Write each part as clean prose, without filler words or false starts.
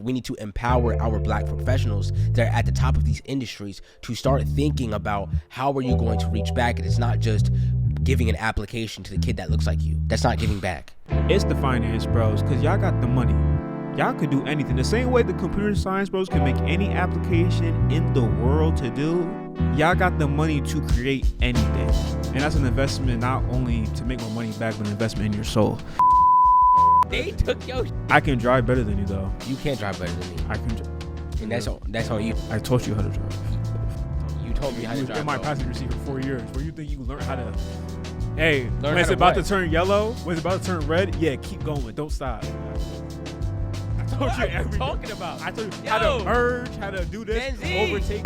We need to empower our black professionals that are at the top of these industries to start thinking about how are you going to reach back. And it's not just giving an application to the kid that looks like you. That's not giving back. It's the finance bros, because y'all got the money. Y'all could do anything. The same way the computer science bros can make any application in the world to do, y'all got the money to create anything. And that's an investment not only to make more money back, but an investment in your soul. They took your... I can drive better than you, though. You can't drive better than me. I can. And that's on you. I taught you how to drive. You told me how to drive. In my passenger seat for 4 years. Where you think you learn how to... Hey, when it's about to turn yellow, when it's about to turn red, yeah, keep going. Don't stop. I told you everything. Talking about? I told you how to merge, how to do this, Gen Z. overtake.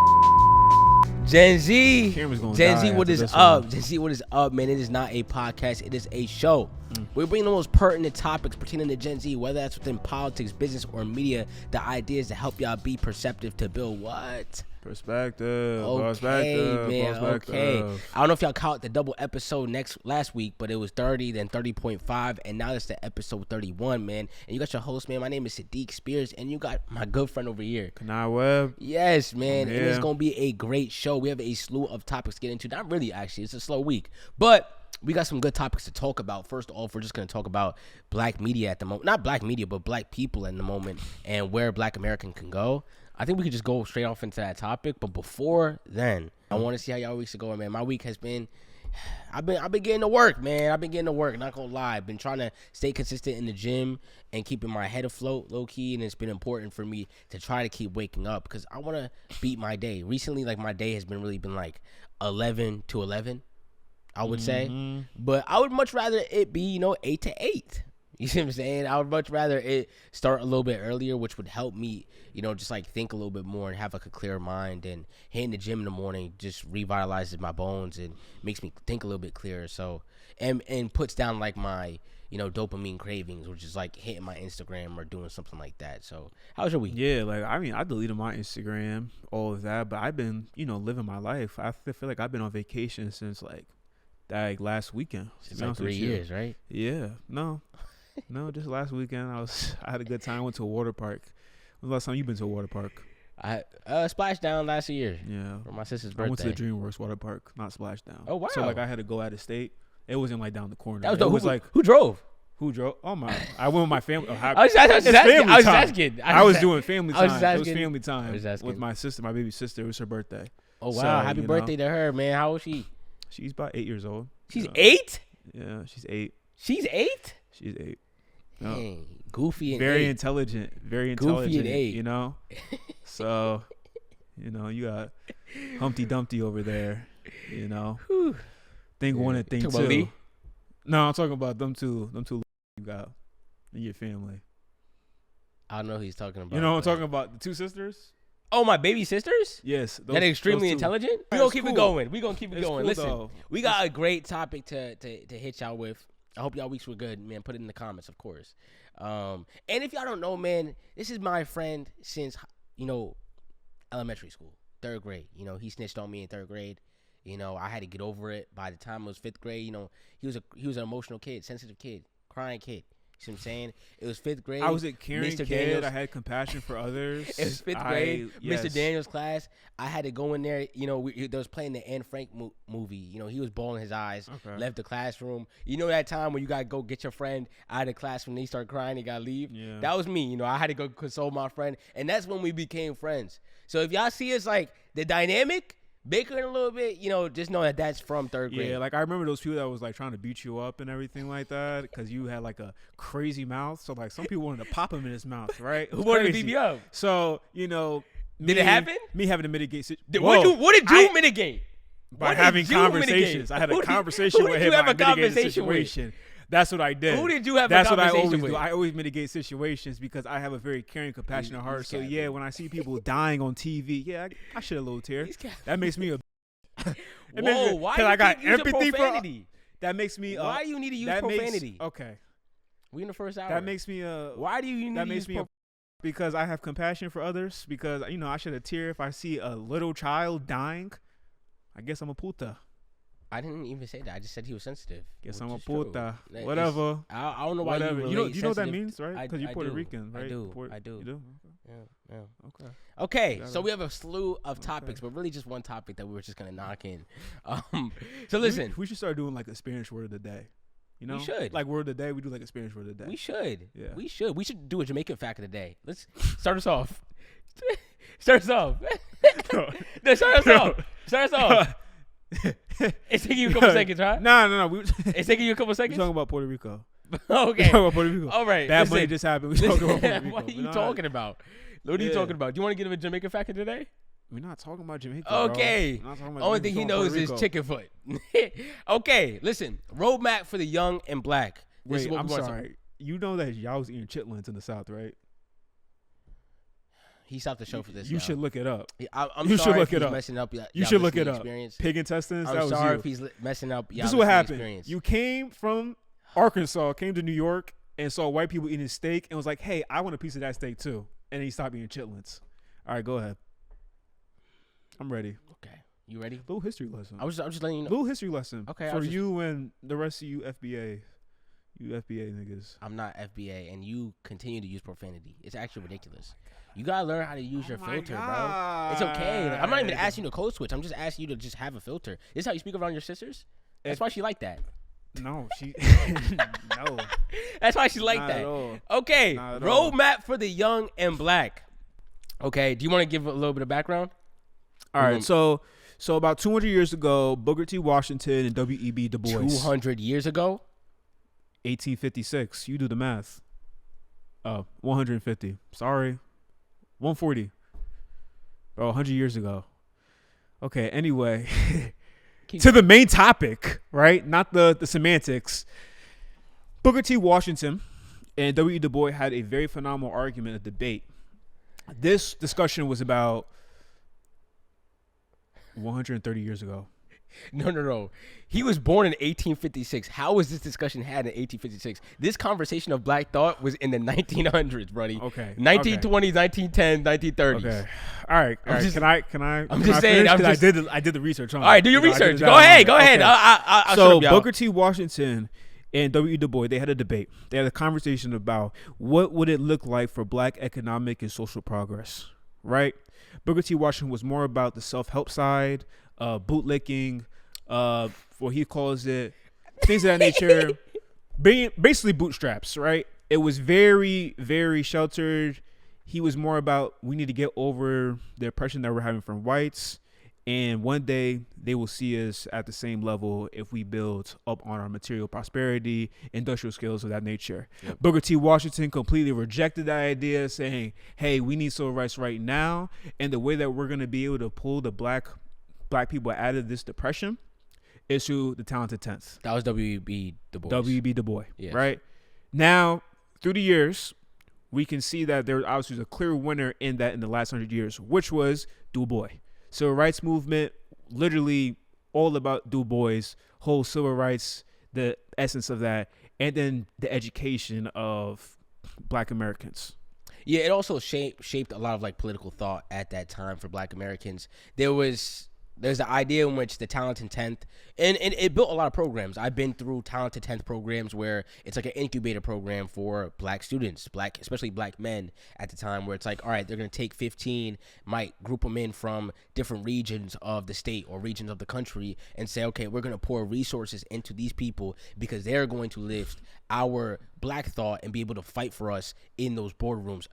Gen Z. Camera's gonna Gen die Z, what after is this up? one. Gen Z, what is up, man? It is not a podcast. It is a show. We're bringing the most pertinent topics pertaining to Gen Z, whether that's within politics, business, or media. The idea is to help y'all be perceptive to build what? Perspective. Okay, man. Okay. Perspective. I don't know if y'all caught the double episode last week, but it was 30, then 30.5, and now it's the episode 31, man. And you got your host, man. My name is Saadiq Spears, and you got my good friend over here. Kanai Webb. Yes, man. Yeah. And it's going to be a great show. We have a slew of topics to get into. Not really, actually. It's a slow week. But we got some good topics to talk about. First off, we're just going to talk about black media at the moment. Not black media, but black people in the moment and where black American can go. I think we could just go straight off into that topic. But before then, I want to see how y'all weeks are going, man. My week has been... I've been getting to work, man. I've been getting to work, not gonna lie. I've been trying to stay consistent in the gym and keeping my head afloat, low key, and it's been important for me to try to keep waking up because I want to beat my day. Recently, like, my day has been like 11 to 11, I would say. But I would much rather it be, 8 to 8. You see what I'm saying? I would much rather it start a little bit earlier, which would help me, just like think a little bit more and have like a clear mind. And hitting the gym in the morning just revitalizes my bones and makes me think a little bit clearer. So, and puts down like my, dopamine cravings, which is like hitting my Instagram or doing something like that. So, how was your week? Yeah, I deleted my Instagram, all of that, but I've been, living my life. I feel like I've been on vacation since like last weekend. It's like 3 years, right? Yeah, no, just last weekend I had a good time. I went to a water park. When was the last time you been to a water park? I Splashdown last year. Yeah, for my sister's birthday. I went to the DreamWorks water park, not Splashdown. Oh wow! So I had to go out of state. It wasn't like down the corner. That was dope. Who drove? Who drove? Oh my! I went with my family. I was asking. I was doing family time. It was family I time was asking. with my sister, my baby sister. It was her birthday. Oh wow! Happy birthday to her, man. How old is she? She's about 8 years old. She's 8? Yeah, she's 8. She's 8? She's 8. Dang, goofy and very 8. intelligent. Very Goofy intelligent. and 8. So, you got Humpty Dumpty over there. Thing one and thing Talk two. about Lee? No, I'm talking about them two you got in your family. I don't know who he's talking about. You know what I'm talking about? The two sisters? Oh, my baby sisters? Yes. That extremely intelligent? We're going to keep it going. We're going to keep it going. Cool, listen, though. we got a great topic to hit y'all with. I hope y'all weeks were good, man. Put it in the comments, of course. And if y'all don't know, man, this is my friend since, elementary school, 3rd grade. He snitched on me in 3rd grade. I had to get over it. By the time it was 5th grade, he was an emotional kid, sensitive kid, crying kid. You see what I'm saying? It was 5th grade. I was a caring Mr. kid. Daniels. I had compassion for others. It was 5th grade. Yes. Mr. Daniels' class. I had to go in there. They was playing the Anne Frank movie. He was bawling his eyes. Okay. Left the classroom. That time when you got to go get your friend out of the classroom and he started crying, he got to leave? Yeah. That was me. I had to go console my friend. And that's when we became friends. So if y'all see us like the dynamic, bickering a little bit, just know that that's from 3rd grade. Yeah, like I remember those people that was like trying to beat you up and everything like that because you had like a crazy mouth. So like some people wanted to pop him in his mouth, right? Who wanted to beat me up? So did it happen? Me having to mitigate. What did you mitigate? By having conversations. I had a conversation with him. Who did you have a conversation with? That's what I did. Who did you have That's a conversation what I always with? do. I always mitigate situations because I have a very caring, compassionate heart. So yeah, when I see people dying on TV, yeah, I shed a little tear. That makes me a Whoa, why I got you empathy profanity? That makes me why do you need to use profanity? Okay. We in the first hour. That makes me why do you need that to makes use me because I have compassion for others because I shed a tear if I see a little child dying. I guess I'm a puta. I didn't even say that. I just said he was sensitive. Guess which I'm a is true. puta. It's- Whatever. I don't know why Whatever. you You know relate what that sensitive- means, right? Because you're Puerto Rican, right? I do. You do? Yeah. Okay. Okay, so we have a slew of topics, but really just one topic that we were just gonna knock in. So listen, We should start doing like a Spanish word of the day. You know, We should. Like word of the day. We do like a Spanish word of the day. we should. Yeah. We should do a Jamaican fact of the day. Let's start us off. Start us off. No, start us off. Start us off. It's taking you a couple seconds, right? No. We It's taking you a couple we're seconds. talking about Puerto Rico. Okay. We're talking about Puerto Rico. All right. Bad listen. money just happened. We're talking about Puerto Rico. What are you We're not- talking about? What are you Yeah. talking about? Do you want to give a Jamaican fact of the day? We're not talking about Jamaica. Okay. Bro. We're not talking about Only Jamaica. thing he We're talking knows about is Puerto chicken foot. Okay, listen. Roadmap for the young and black. This is Wait, what I'm we want to- sorry. You know that y'all was eating chitlins in the South, right? He stopped the show for this. You now. should look it up. I'm You sorry should look if he's it up. messing up. You should look it up. Pig intestines. That I'm was sorry you. if he's messing up. This is what happened. You came from Arkansas, came to New York, and saw white people eating steak, and was like, "Hey, I want a piece of that steak too." And then he stopped eating chitlins. All right, go ahead. I'm ready. Okay, you ready? Little history lesson. I'm just letting you know. Little history lesson. Okay, I for was just- you and the rest of you FBA niggas. I'm not FBA, and you continue to use profanity. It's actually ridiculous. You gotta learn how to use your filter, bro. It's okay. Like, I'm not even asking you to code switch. I'm just asking you to just have a filter. This is how you speak around your sisters. That's why she like that. No, she. No. That's why she like Not that. at all. Okay, Not at all. roadmap for the young and black. Okay, do you want to give a little bit of background? All right, so about 200 years ago, Booker T. Washington and W.E.B. Du Bois. 200 years ago? 1856. You do the math. 150. Sorry. 140. Bro, 100 years ago. Okay, anyway. To the main topic, right? Not the semantics. Booker T. Washington and W.E. Du Bois had a very phenomenal argument, a debate. This discussion was about 130 years ago. No. He was born in 1856. How was this discussion had in 1856? This conversation of black thought was in the 1900s, buddy. Okay. 1920s, 1910s, 1930s. Okay. All right. just- Can I? I'm just saying, finish? I'm 'Cause just- I did the research on it. All right, do your You know, I did research. the Go data ahead. on it. Okay. I'll So shut up, y'all. Booker T. Washington and W.E. Du Bois, they had a debate. They had a conversation about what would it look like for black economic and social progress, right? Booker T. Washington was more about the self-help side, bootlicking, what he calls it, things of that nature, being basically bootstraps, right? It was very, very sheltered. He was more about we need to get over the oppression that we're having from whites. And one day they will see us at the same level if we build up on our material prosperity, industrial skills of that nature. Yep. Booker T. Washington completely rejected that idea, saying, hey, we need civil rights right now. And the way that we're going to be able to pull the black people out of this depression is through the talented 10th. That was W.E.B. Du Bois. W.E.B. Du Bois, Yes. right? Now, through the years, we can see that there obviously was a clear winner in that in the last 100 years, which was Du Bois. Civil rights movement, literally all about Du Bois, whole civil rights, the essence of that, and then the education of black Americans. Yeah, it also shaped a lot of like political thought at that time for black Americans. There's the idea in which the Talented 10th, and it built a lot of programs. I've been through Talented 10th programs where it's like an incubator program for black students, especially black men at the time, where it's like, all right, they're going to take 15, might group them in from different regions of the state or regions of the country and say, okay, we're going to pour resources into these people because they're going to lift our black thought and be able to fight for us in those boardrooms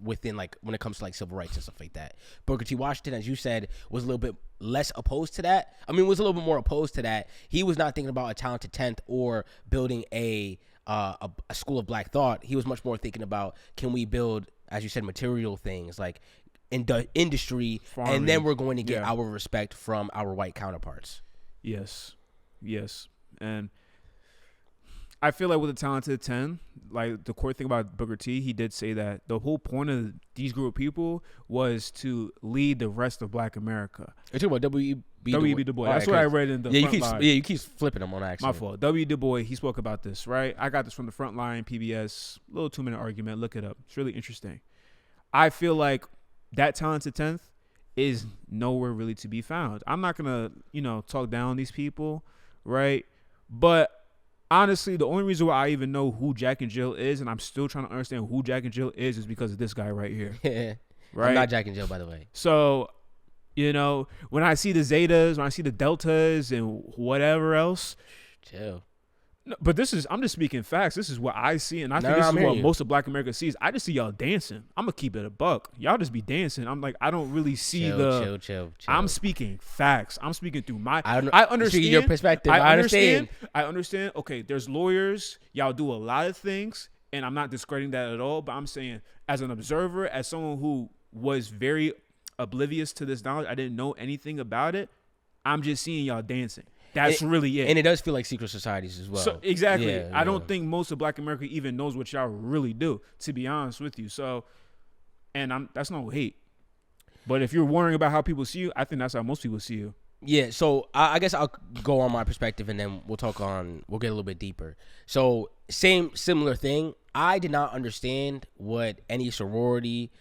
within, like, when it comes to like civil rights and stuff like that. Booker T. Washington, as you said, was a little bit less opposed to that. I mean, was a little bit more opposed to that. He was not thinking about a Talented 10th or building a school of black thought. He was much more thinking about, can we build, as you said, material things like industry, farming, and then we're going to get our respect from our white counterparts. Yes. And I feel like with the Talented 10, like the core thing about Booker T, he did say that the whole point of these group of people was to lead the rest of black America. You're talking about W.E.B. Du Bois. That's what I read in the front line. You keep flipping them on accident. My fault. W.E. Du Bois, he spoke about this, right? I got this from the front line, PBS, little 2-minute argument. Look it up. It's really interesting. I feel like that Talented 10th is nowhere really to be found. I'm not gonna, talk down on these people, right? But honestly, the only reason why I even know who Jack and Jill is, and I'm still trying to understand who Jack and Jill is because of this guy right here. Right? I'm not Jack and Jill, by the way. So, when I see the Zetas, when I see the Deltas and whatever else, Chill. no, but I'm just speaking facts. This is what I see, and I think this is what most of Black America sees. I just see y'all dancing. I'm gonna keep it a buck. Y'all just be dancing. I'm like, I don't really see chill. I'm speaking facts. I'm speaking through my. I understand your perspective. I understand. I understand. Okay, there's lawyers. Y'all do a lot of things, and I'm not discrediting that at all. But I'm saying, as an observer, as someone who was very oblivious to this knowledge, I didn't know anything about it. I'm just seeing y'all dancing. That's really it. And it does feel like secret societies as well. So, exactly. I don't think most of Black America even knows what y'all really do, to be honest with you. So, and that's no hate. But if you're worrying about how people see you, I think that's how most people see you. Yeah, so I guess I'll go on my perspective and then we'll get a little bit deeper. So similar thing. I did not understand what any sorority,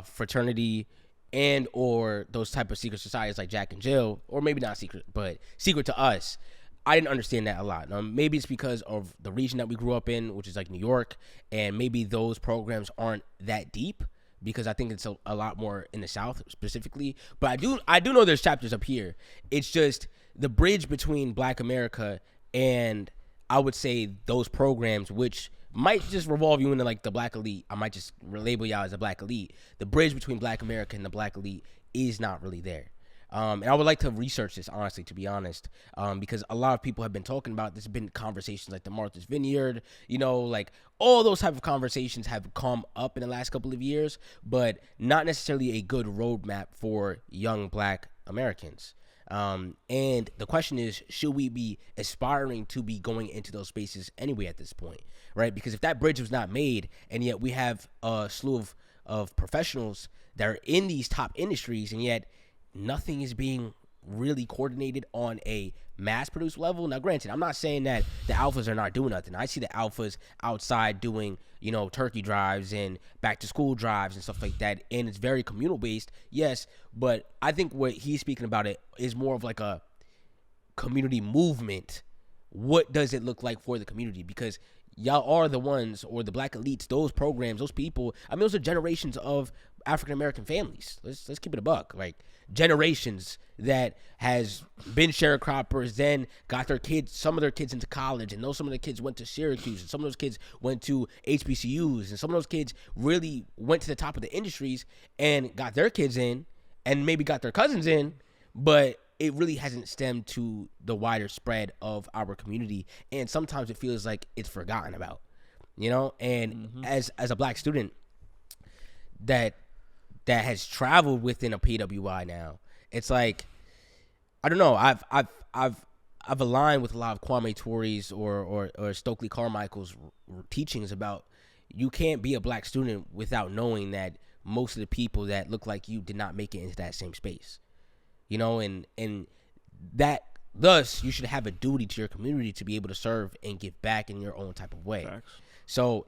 fraternity, and or those type of secret societies like Jack and Jill, or maybe not secret, but secret to us. I didn't understand that a lot. Maybe it's because of the region that we grew up in, which is like New York, and maybe those programs aren't that deep because I think it's a lot more in the South specifically. But I do know there's chapters up here. It's just the bridge between Black America and I would say those programs, which might just revolve you into like the Black elite. I might just label y'all as a Black elite. The bridge between Black America and the Black elite is not really there. And I would like to research this, honestly, to be honest, because a lot of people have been talking about this. Have been conversations like the Martha's Vineyard, like all those type of conversations have come up in the last couple of years, but not necessarily a good roadmap for young Black Americans. And the question is, should we be aspiring to be going into those spaces anyway at this point, right? Because if that bridge was not made, and yet we have a slew of professionals that are in these top industries, and yet nothing is being really coordinated on a mass-produced level. Now, granted, I'm not saying that the alphas are not doing nothing. I see the alphas outside doing, turkey drives and back-to-school drives and stuff like that, and it's very communal-based, yes, but I think what he's speaking about it is more of like a community movement. What does it look like for the community? Because y'all are the ones, or the Black elites, those programs, those people. I mean, those are generations of African American families. Let's keep it a buck. Like generations that has been sharecroppers, then got their kids, some of their kids into college, and some of the kids went to Syracuse, and some of those kids went to HBCUs, and some of those kids really went to the top of the industries and got their kids in, and maybe got their cousins in, but it really hasn't stemmed to the wider spread of our community, and sometimes it feels like it's forgotten about, and as a Black student that has traveled within a PWI now, it's like, I don't know, I've aligned with a lot of Kwame Tore's or Stokely Carmichael's teachings about you can't be a Black student without knowing that most of the people that look like you did not make it into that same space. And that thus you should have a duty to your community to be able to serve and give back in your own type of way. Facts. So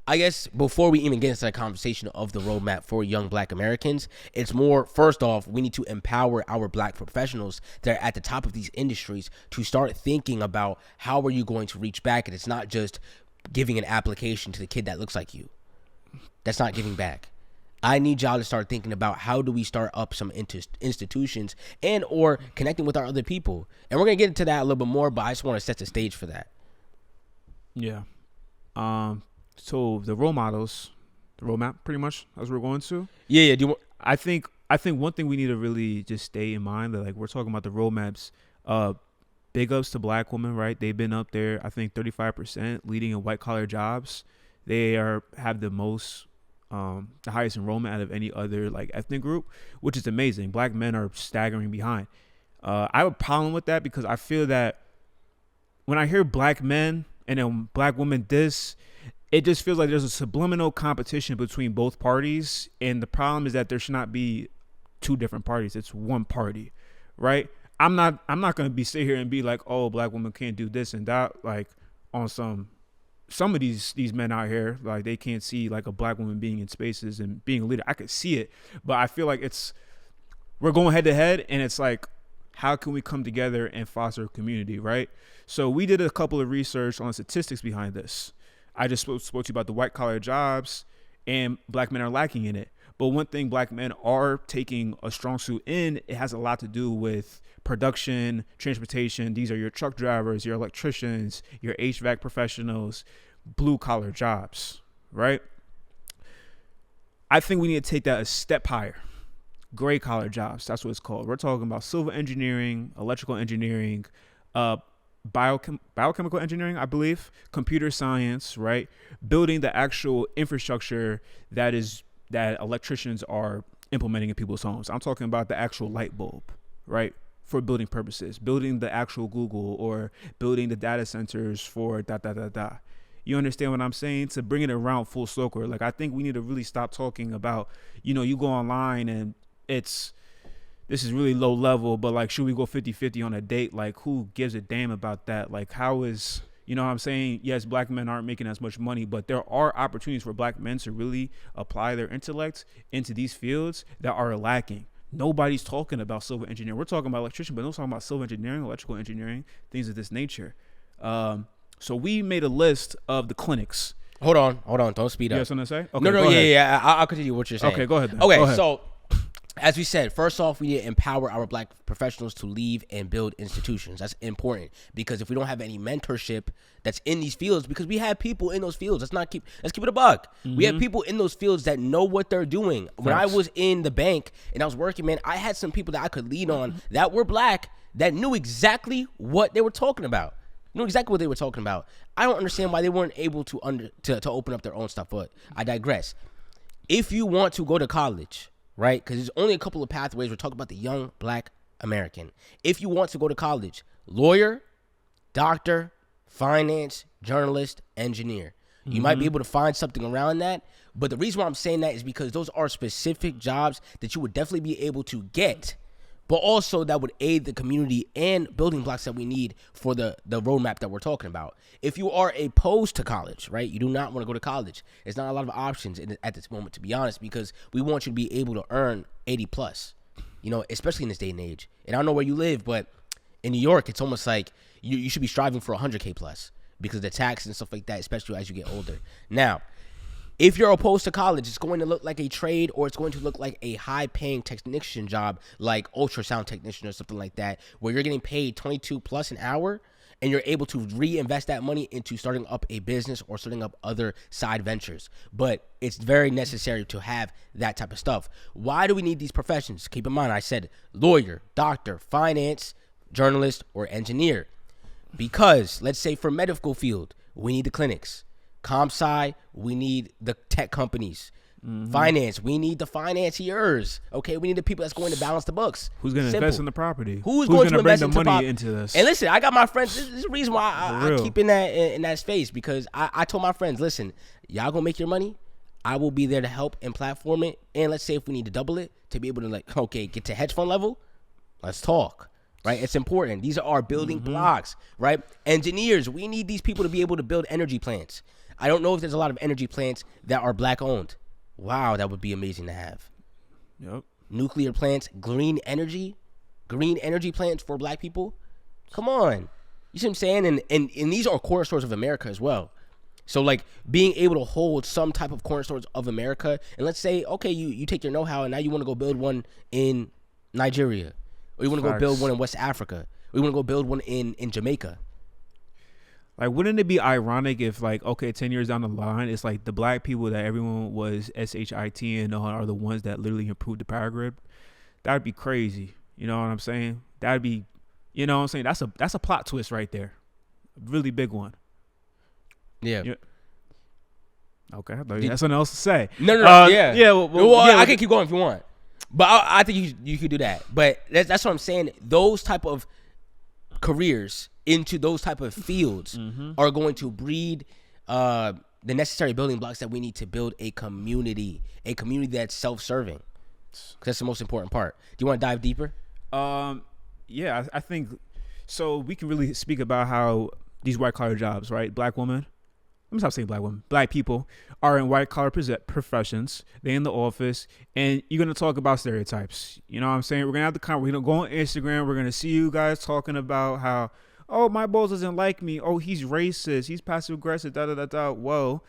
I guess before we even get into that conversation of the roadmap for young Black Americans, it's more, first off, we need to empower our Black professionals that are at the top of these industries to start thinking about how are you going to reach back. And it's not just giving an application to the kid that looks like you. That's not giving back. I need y'all to start thinking about how do we start up some institutions and or connecting with our other people. And we're going to get into that a little bit more, but I just want to set the stage for that. Yeah. So the role models, the roadmap pretty much as we're going to. Yeah. Do you want? I think one thing we need to really just stay in mind that, like, we're talking about the roadmaps, big ups to Black women, right? They've been up there, I think 35% leading in white collar jobs. They have the most the highest enrollment out of any other like ethnic group, which is amazing. Black men are staggering behind. I have a problem with that because I feel that when I hear Black men and then Black women it just feels like there's a subliminal competition between both parties, and the problem is that there should not be two different parties. It's one party, right? I'm not going to sit here and be like, oh, Black women can't do this and that, like on some of these men out here, like they can't see like a Black woman being in spaces and being a leader. I could see it, but I feel like it's we're going head to head, and it's like, how can we come together and foster a community, right? So we did a couple of research on statistics behind this. I just spoke to you about the white collar jobs, and black men are lacking in it. But one thing black men are taking a strong suit in, it has a lot to do with production, transportation. These are your truck drivers, your electricians, your HVAC professionals, blue collar jobs, right? I think we need to take that a step higher. Gray collar jobs, that's what it's called. We're talking about civil engineering, electrical engineering, biochemical engineering, I believe, computer science, right? Building the actual infrastructure that electricians are implementing in people's homes. I'm talking about the actual light bulb, right? For building purposes, building the actual Google or building the data centers for . You understand what I'm saying? To bring it around full circle. Like, I think we need to really stop talking about, you go online and this is really low level, but like, should we go 50-50 on a date? Like, who gives a damn about that? Like, how is, you know what I'm saying? Yes, black men aren't making as much money, but there are opportunities for black men to really apply their intellect into these fields that are lacking. Nobody's talking about civil engineering. We're talking about electrician, but no talking about civil engineering, electrical engineering, things of this nature. So we made a list of the clinics. Hold on. Don't speed up. You have something to say? Okay, no, yeah. I'll continue what you're saying. Okay, go ahead then. Okay, Go ahead. so as we said, first off, we need to empower our black professionals to leave and build institutions. That's important, because if we don't have any mentorship that's in these fields, because we have people in those fields, let's keep it a buck. Mm-hmm. We have people in those fields that know what they're doing. When I was in the bank and I was working, man, I had some people that I could lean on that were black that knew exactly what they were talking about. I don't understand why they weren't able to open up their own stuff, but I digress. If you want to go to college, right, because there's only a couple of pathways. We're talking about the young black American. If you want to go to college, lawyer, doctor, finance, journalist, engineer. You might be able to find something around that, but the reason why I'm saying that is because those are specific jobs that you would definitely be able to get, but also that would aid the community and building blocks that we need for the roadmap that we're talking about. If you are opposed to college, right, you do not want to go to college. There's not a lot of options at this moment, to be honest, because we want you to be able to earn 80 plus, especially in this day and age. And I don't know where you live, but in New York, it's almost like you should be striving for 100K plus because of the tax and stuff like that, especially as you get older. Now, if you're opposed to college, it's going to look like a trade, or it's going to look like a high-paying technician job like ultrasound technician or something like that, where you're getting paid 22 plus an hour, and you're able to reinvest that money into starting up a business or starting up other side ventures. But it's very necessary to have that type of stuff. Why do we need these professions? Keep in mind, I said lawyer, doctor, finance, journalist, or engineer. Because, let's say for medical field, we need the clinics. Comp-sci, we need the tech companies. Finance, we need the financiers. Okay, we need the people that's going to balance the books. Who's going to invest in the property? Who's going to bring invest the money into this? And listen, I got my friends. This is the reason why I keep in that space, because I told my friends, listen, y'all gonna make your money. I will be there to help and platform it. And let's say if we need to double it to be able to get to hedge fund level, let's talk. Right, it's important. These are our building blocks. Right, engineers, we need these people to be able to build energy plants. I don't know if there's a lot of energy plants that are black owned. Wow, that would be amazing to have. Yep. Nuclear plants, green energy plants for black people. Come on. You see what I'm saying? And these are cornerstones of America as well. So like being able to hold some type of cornerstones of America, and let's say, okay, you take your know-how and now you want to go build one in Nigeria, or you want to go build one in West Africa, or you want to go build one in Jamaica. Like, wouldn't it be ironic if, 10 years down the line, it's like the black people that everyone was shit and are the ones that literally improved the power grid? That'd be crazy. You know what I'm saying? That'd be, you know what I'm saying? That's a plot twist right there. A really big one. Yeah. Okay, I thought you had something else to say. No, yeah. Yeah, well, I can keep going if you want. But I think you could do that. But that's what I'm saying. Those type of careers into those type of fields are going to breed the necessary building blocks that we need to build a community that's self-serving. That's the most important part. Do you want to dive deeper? Yeah, I think so. We can really speak about how these white collar jobs, right? Black woman. I'm stop saying black women, black people are in white collar professions. They in the office, and you're gonna talk about stereotypes. You know what I'm saying? We're gonna have the we're gonna go on Instagram. We're gonna see you guys talking about how, oh, my boss doesn't like me. Oh, he's racist. He's passive aggressive. Da da da da. Whoa.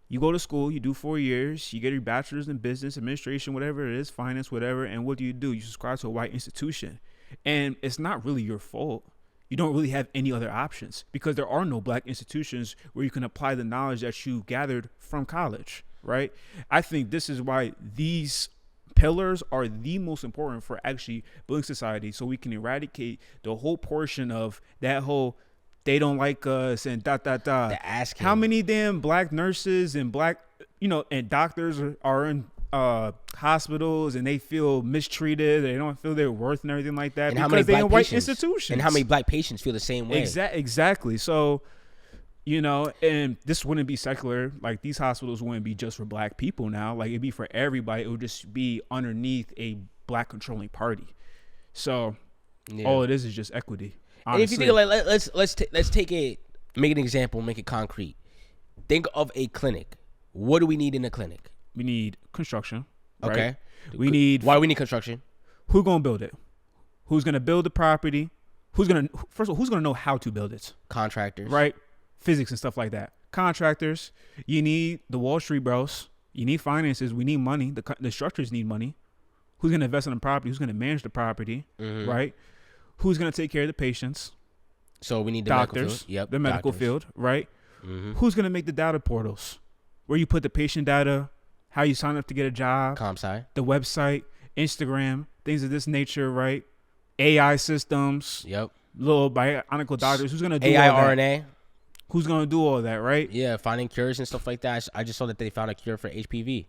You go to school, you do 4 years, you get your bachelor's in business administration, whatever it is, finance, whatever. And what do? You subscribe to a white institution, and it's not really your fault. You don't really have any other options because there are no black institutions where you can apply the knowledge that you gathered from college, right? I think this is why these pillars are the most important for actually building society, so we can eradicate the whole portion of that whole they don't like us and dot dot dot. How many damn black nurses and black, and doctors are in hospitals and they feel mistreated, they don't feel their worth and everything like that, and because they're in white institutions. And how many black patients feel the same way? Exactly. So, and this wouldn't be secular. Like, these hospitals wouldn't be just for black people now. Like, it'd be for everybody. It would just be underneath a black controlling party. So all it is just equity. Honestly. And if you think let's take it, make an example, make it concrete. Think of a clinic. What do we need in a clinic? We need construction. Right? Okay. Why do we need construction? Who's gonna build it? Who's gonna build the property? First of all, who's gonna know how to build it? Contractors. Right? Physics and stuff like that. Contractors. You need the Wall Street bros. You need finances. We need money. The structures need money. Who's gonna invest in the property? Who's gonna manage the property? Mm-hmm. Right? Who's gonna take care of the patients? So we need the doctors. Medical field. Yep. The medical field. Right? Mm-hmm. Who's gonna make the data portals? Where you put the patient data, how you sign up to get a job, ComSci, the website, Instagram, things of this nature, right? AI systems, little bionicle doctors. Who's gonna do AI all that? RNA? Who's gonna do all that, right? Yeah, finding cures and stuff like that. I just saw that they found a cure for HPV.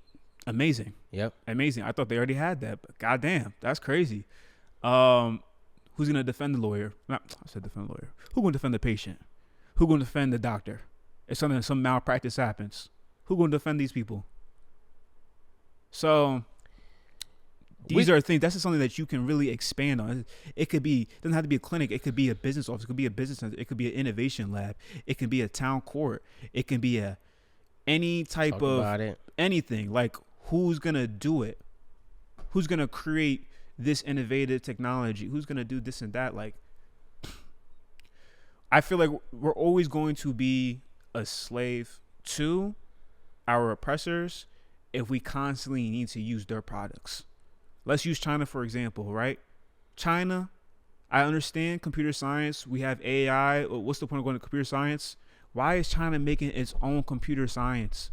Amazing. Yep. Amazing. I thought they already had that, but goddamn, that's crazy. Who's gonna defend the lawyer? I said defend the lawyer. Who's gonna defend the patient? Who's gonna defend the doctor? If some malpractice happens, who's gonna defend these people? So these are things. That's just something that you can really expand on. It doesn't have to be a clinic. It could be a business office. It could be a business center. It could be an innovation lab. It can be a town court. It can be any type of anything. Like, who's gonna do it? Who's gonna create this innovative technology? Who's gonna do this and that? Like, I feel like we're always going to be a slave to our oppressors if we constantly need to use their products. Let's use China, for example, right? China, I understand computer science. We have AI. What's the point of going to computer science? Why is China making its own computer science?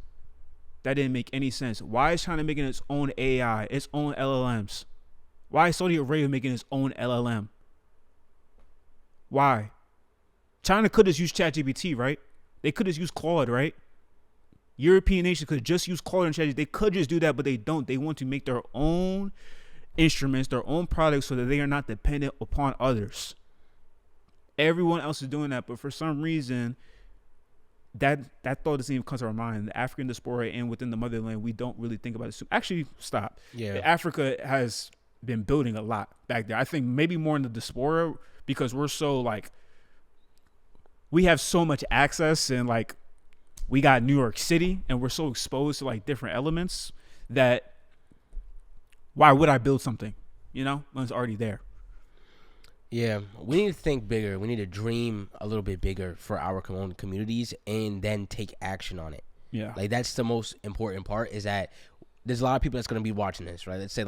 That didn't make any sense. Why is China making its own AI, its own LLMs? Why is Saudi Arabia making its own LLM? Why? China could have used ChatGPT, right? They could have used Claude, right? European nations could just use Claude and ChatGPT. They could just do that, but they don't. They want to make their own instruments, their own products, so that they are not dependent upon others. Everyone else is doing that, but for some reason, that thought doesn't even come to our mind. The African diaspora and within the motherland, we don't really think about it. Actually, stop. Yeah. Africa has been building a lot back there. I think maybe more in the diaspora because we're so we have so much access and we got New York City and we're so exposed to different elements that why would I build something, when it's already there? Yeah, we need to think bigger. We need to dream a little bit bigger for our own communities and then take action on it. Yeah. That's the most important part is that there's a lot of people that's going to be watching this, right? Let's say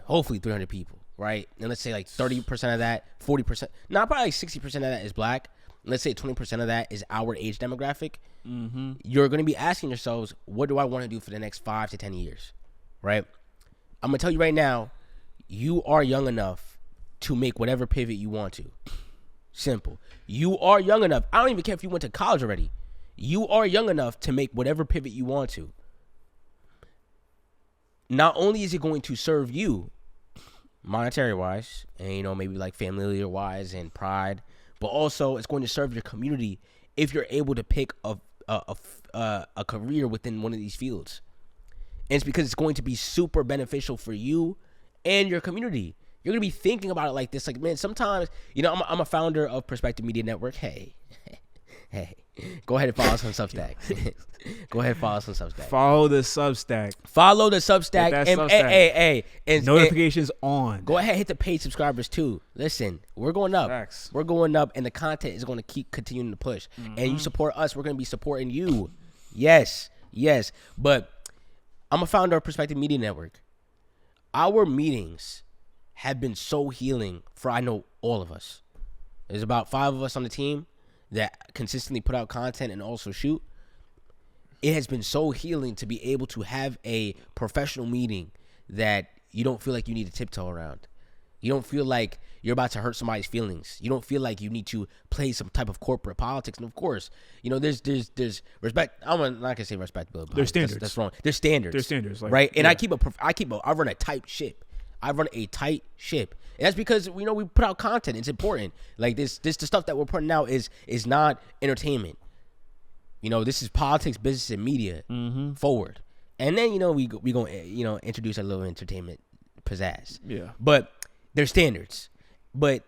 hopefully 300 people, right? And let's say 30% of that, 40%, probably 60% of that is black. Let's say 20% of that is our age demographic. Mm-hmm. You're going to be asking yourselves, what do I want to do for the next 5 to 10 years, right? I'm going to tell you right now, you are young enough to make whatever pivot you want to. Simple. You are young enough. I don't even care if you went to college already. You are young enough to make whatever pivot you want to. Not only is it going to serve you monetary wise and maybe family wise and pride, but also it's going to serve your community if you're able to pick a career within one of these fields. And it's because it's going to be super beneficial for you and your community. You're going to be thinking about it like this. Man, sometimes, I'm a founder of Perspective Media Network. Hey, Hey, go ahead and follow us on Substack. Go ahead and follow us on Substack. Follow the Substack. Follow the Substack. Get that And, Substack. and Notifications on. go ahead, hit the paid subscribers too. Listen, we're going up. Facts. We're going up, and the content is going to keep continuing to push. And you support us, we're going to be supporting you. Yes. But I'm a founder of Perspective Media Network. Our meetings have been so healing for, I know, all of us. There's about 5 of us on the team that consistently put out content and also shoot. It has been so healing to be able to have a professional meeting that you don't feel like you need to tiptoe around. You don't feel like you're about to hurt somebody's feelings. You don't feel like you need to play some type of corporate politics. And of course, you know, there's respect. I'm not gonna say respectability. There's standards. That's wrong. There's standards. There's standards, like, right? And yeah. I run a tight ship. And that's because, you know, we put out content. It's important. Like this the stuff that we're putting out is not entertainment. You know, this is politics, business, and media forward. And then, you know, we gonna, you know, introduce a little entertainment pizzazz. Yeah. But there's standards. But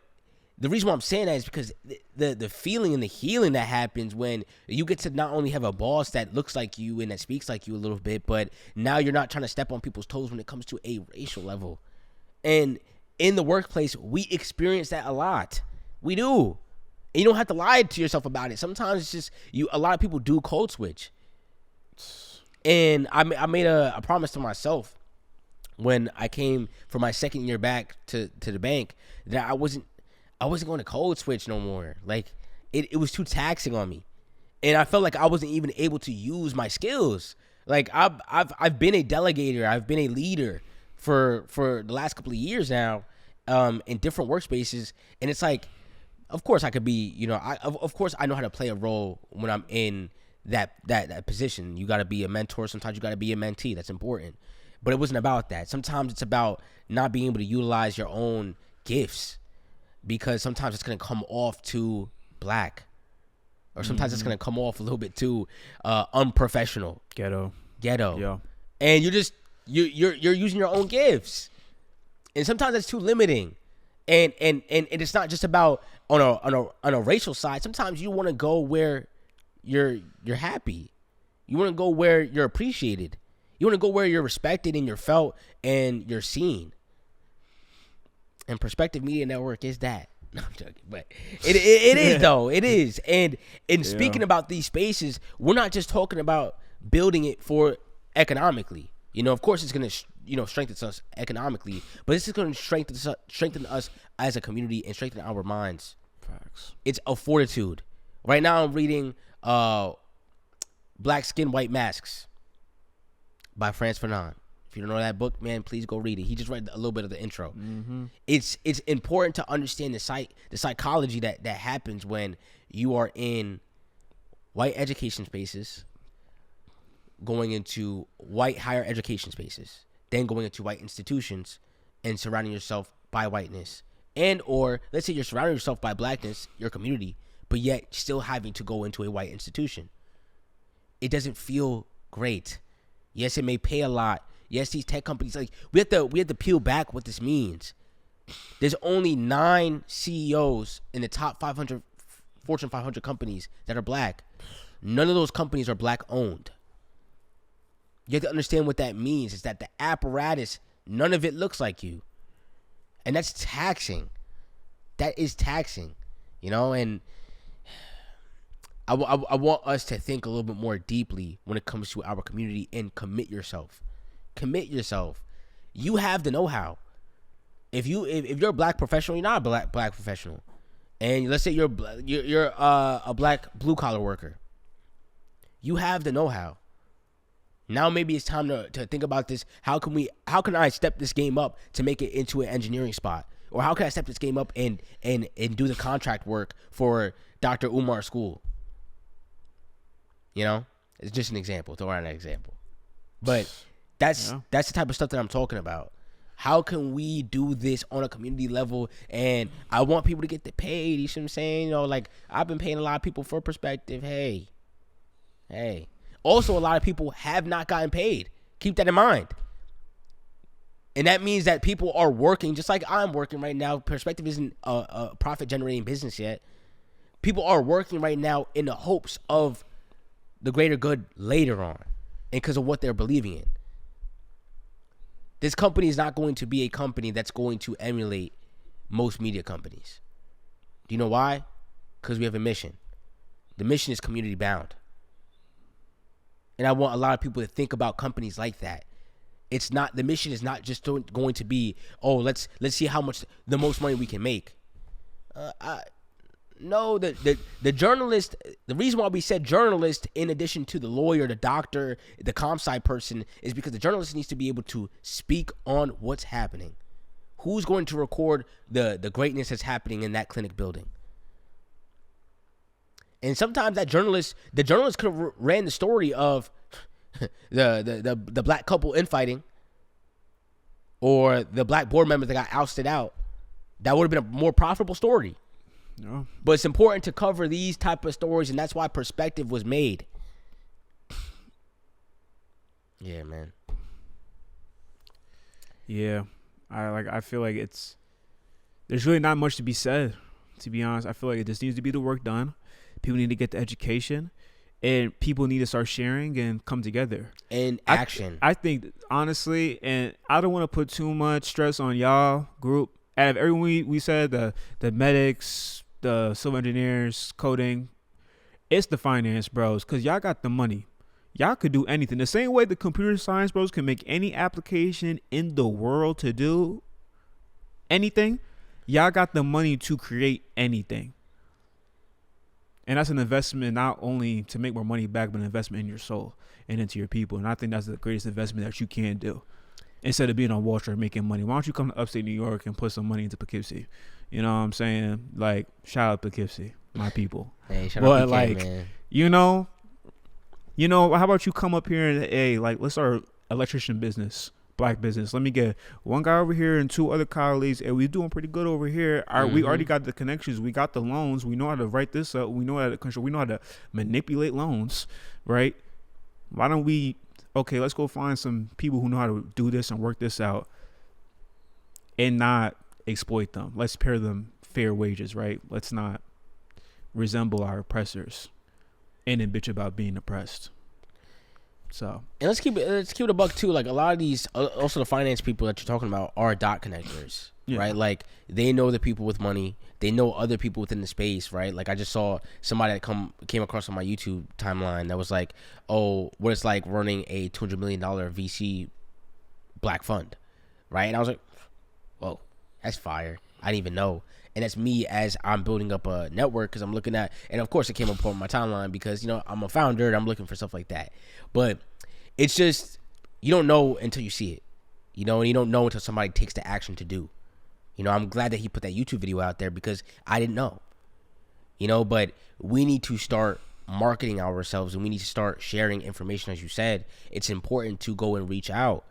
the reason why I'm saying that is because the feeling and the healing that happens when you get to not only have a boss that looks like you and that speaks like you a little bit, but now you're not trying to step on people's toes when it comes to a racial level. And in the workplace, we experience that a lot. We do. And you don't have to lie to yourself about it. Sometimes it's just a lot of people do code switch. And I made a promise to myself when I came for my second year back to the bank that I wasn't going to code switch no more. Like it was too taxing on me. And I felt like I wasn't even able to use my skills. Like I've been a delegator, I've been a leader for the last couple of years now, in different workspaces. And it's like, of course I could be, you know, of course I know how to play a role when I'm in that position. You got to be a mentor. Sometimes you got to be a mentee. That's important. But it wasn't about that. Sometimes it's about not being able to utilize your own gifts, because sometimes it's going to come off too black, or sometimes it's going to come off a little bit too unprofessional. Ghetto. Yeah. And you're using your own gifts. And sometimes that's too limiting. And it's not just about on a racial side. Sometimes you want to go where you're happy. You want to go where you're appreciated. You want to go where you're respected and you're felt and you're seen. And Perspective Media Network is that. No, I'm joking, but it is though. It is. And speaking about these spaces, we're not just talking about building it for economically. You know, of course it's going to strengthen us economically, but this is going to strengthen us as a community and strengthen our minds. Facts. It's a fortitude. Right now I'm reading Black Skin, White Masks by Frantz Fanon. If you don't know that book, man, please go read it. He just read a little bit of the intro. It's important to understand the psychology that happens when you are in white education spaces, going into white higher education spaces, then going into white institutions and surrounding yourself by whiteness. And or let's say you're surrounding yourself by blackness, your community, but yet still having to go into a white institution. It doesn't feel great. Yes, it may pay a lot. Yes, these tech companies, like we have to peel back what this means. There's only 9 CEOs in the top 500 Fortune 500 companies that are black. None of those companies are black owned. You have to understand what that means. Is that the apparatus, none of it looks like you. And that's taxing. That is taxing, you know, and I want us to think a little bit more deeply when it comes to our community and commit yourself. Commit yourself. You have the know-how. If you're a black professional, you're not a black professional, and let's say you're a black blue collar worker, you have the know-how. Now maybe it's time to think about this. How can I step this game up to make it into an engineering spot? Or how can I step this game up and do the contract work for Dr. Umar's school? You know, it's just an example. Throw out an example. But that's the type of stuff that I'm talking about. How can we do this on a community level? And I want people to get the paid. You see what I'm saying? You know, like I've been paying a lot of people for perspective. Hey. Also, a lot of people have not gotten paid. Keep that in mind. And that means that people are working just like I'm working right now. Perspective isn't a profit-generating business yet. People are working right now in the hopes of the greater good later on, and because of what they're believing in. This company is not going to be a company that's going to emulate most media companies. Do you know why? Because we have a mission. The mission is community bound. And I want a lot of people to think about companies like that. It's not, the mission is not just going to be, oh, let's see how much, the most money we can make. No, the journalist, the reason why we said journalist in addition to the lawyer, the doctor, the comp sci person, is because the journalist needs to be able to speak on what's happening. Who's going to record the greatness that's happening in that clinic building? And sometimes the journalist could have ran the story of the black couple infighting or the black board members that got ousted out. That would have been a more profitable story. No. But it's important to cover these type of stories, and that's why perspective was made. Yeah, man. Yeah. I feel like there's really not much to be said, to be honest. I feel like it just needs to be the work done. People need to get the education, and people need to start sharing and come together. And action. I think, honestly, and I don't want to put too much stress on y'all group. Out of everyone we said, the medics, the civil engineers, coding, it's the finance bros, because y'all got the money. Y'all could do anything. The same way the computer science bros can make any application in the world to do anything, y'all got the money to create anything. And that's an investment not only to make more money back, but an investment in your soul and into your people. And I think that's the greatest investment that you can do. Instead of being on Wall Street making money, why don't you come to upstate New York and put some money into Poughkeepsie? You know what I'm saying? Like, shout out Poughkeepsie, my people. Hey, shout out PK, man. you know, how about you come up here and, hey, like, let's start electrician business, black business. Let me get one guy over here and two other colleagues, and we're doing pretty good over here. We already got the connections. We got the loans. We know how to write this up. We know how to control. We know how to manipulate loans, right? Why don't we, okay, let's go find some people who know how to do this and work this out and not exploit them. Let's pay them fair wages, right? Let's not resemble our oppressors and then bitch about being oppressed. So, and let's keep it a buck too. Like, a lot of these, also the finance people that you're talking about are dot connectors, right? Like, they know the people with money. They know other people within the space, right? Like, I just saw somebody that came across on my YouTube timeline that was like, oh, what it's like running a $200 million VC black fund, right? And I was like, whoa, that's fire. I didn't even know. And that's me as I'm building up a network, because I'm looking at, and of course it came up on my timeline because, I'm a founder and I'm looking for stuff like that. But it's just, you don't know until you see it, and you don't know until somebody takes the action to do. I'm glad that he put that YouTube video out there because I didn't know, but we need to start marketing ourselves and we need to start sharing information. As you said, it's important to go and reach out.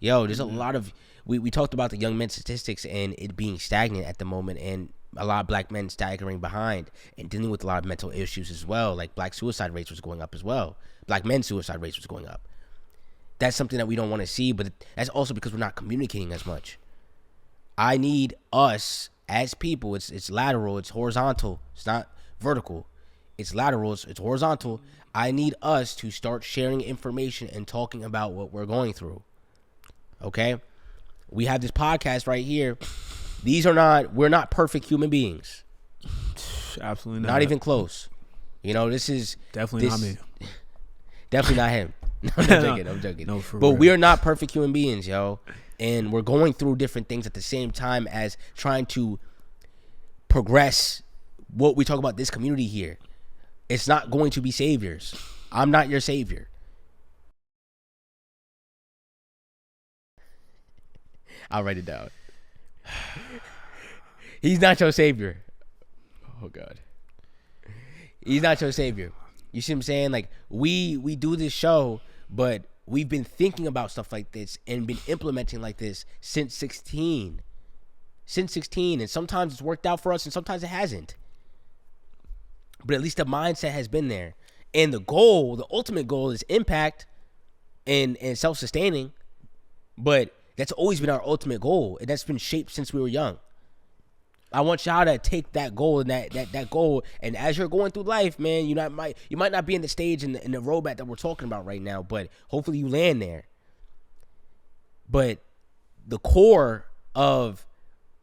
There's a lot of, we talked about the young men statistics and it being stagnant at the moment, and a lot of black men staggering behind and dealing with a lot of mental issues as well. Like, black suicide rates was going up as well. Black men's suicide rates was going up. That's something that we don't want to see, but that's also because we're not communicating as much. I need us as people. It's lateral. It's horizontal. It's not vertical. It's lateral. It's horizontal. I need us to start sharing information and talking about what we're going through. Okay? We have this podcast right here. We're not perfect human beings. Absolutely not. Not even close. This is definitely not me. Definitely not him. No, I'm joking. No, for real. We are not perfect human beings, yo. And we're going through different things at the same time as trying to progress what we talk about this community here. It's not going to be saviors. I'm not your savior. I'll write it down. He's not your savior. Oh, God. He's not your savior. You see what I'm saying? Like, we do this show, but we've been thinking about stuff like this and been implementing like this since 16. And sometimes it's worked out for us and sometimes it hasn't. But at least the mindset has been there. And the ultimate goal is impact and self-sustaining. But that's always been our ultimate goal. And that's been shaped since we were young. I want y'all to take that goal and that goal, and as you're going through life, man, you might not be in the stage in the roadmap that we're talking about right now, but hopefully you land there. But the core of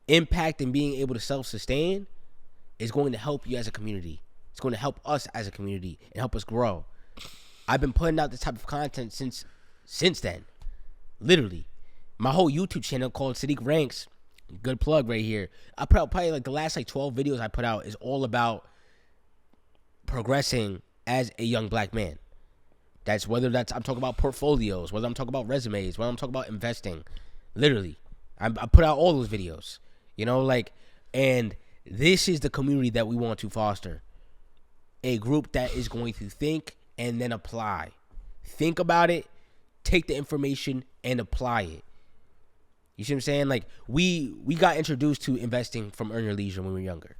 impact and being able to self-sustain is going to help you as a community. It's going to help us as a community and help us grow. I've been putting out this type of content since then. Literally. My whole YouTube channel called Saadiq Ranks, good plug right here. I put out probably like the last 12 videos I put out is all about progressing as a young black man. That's whether I'm talking about portfolios, whether I'm talking about resumes, whether I'm talking about investing. Literally. I put out all those videos. And this is the community that we want to foster. A group that is going to think and then apply. Think about it, take the information and apply it. You see what I'm saying? Like we got introduced to investing from Earn Your Leisure when we were younger.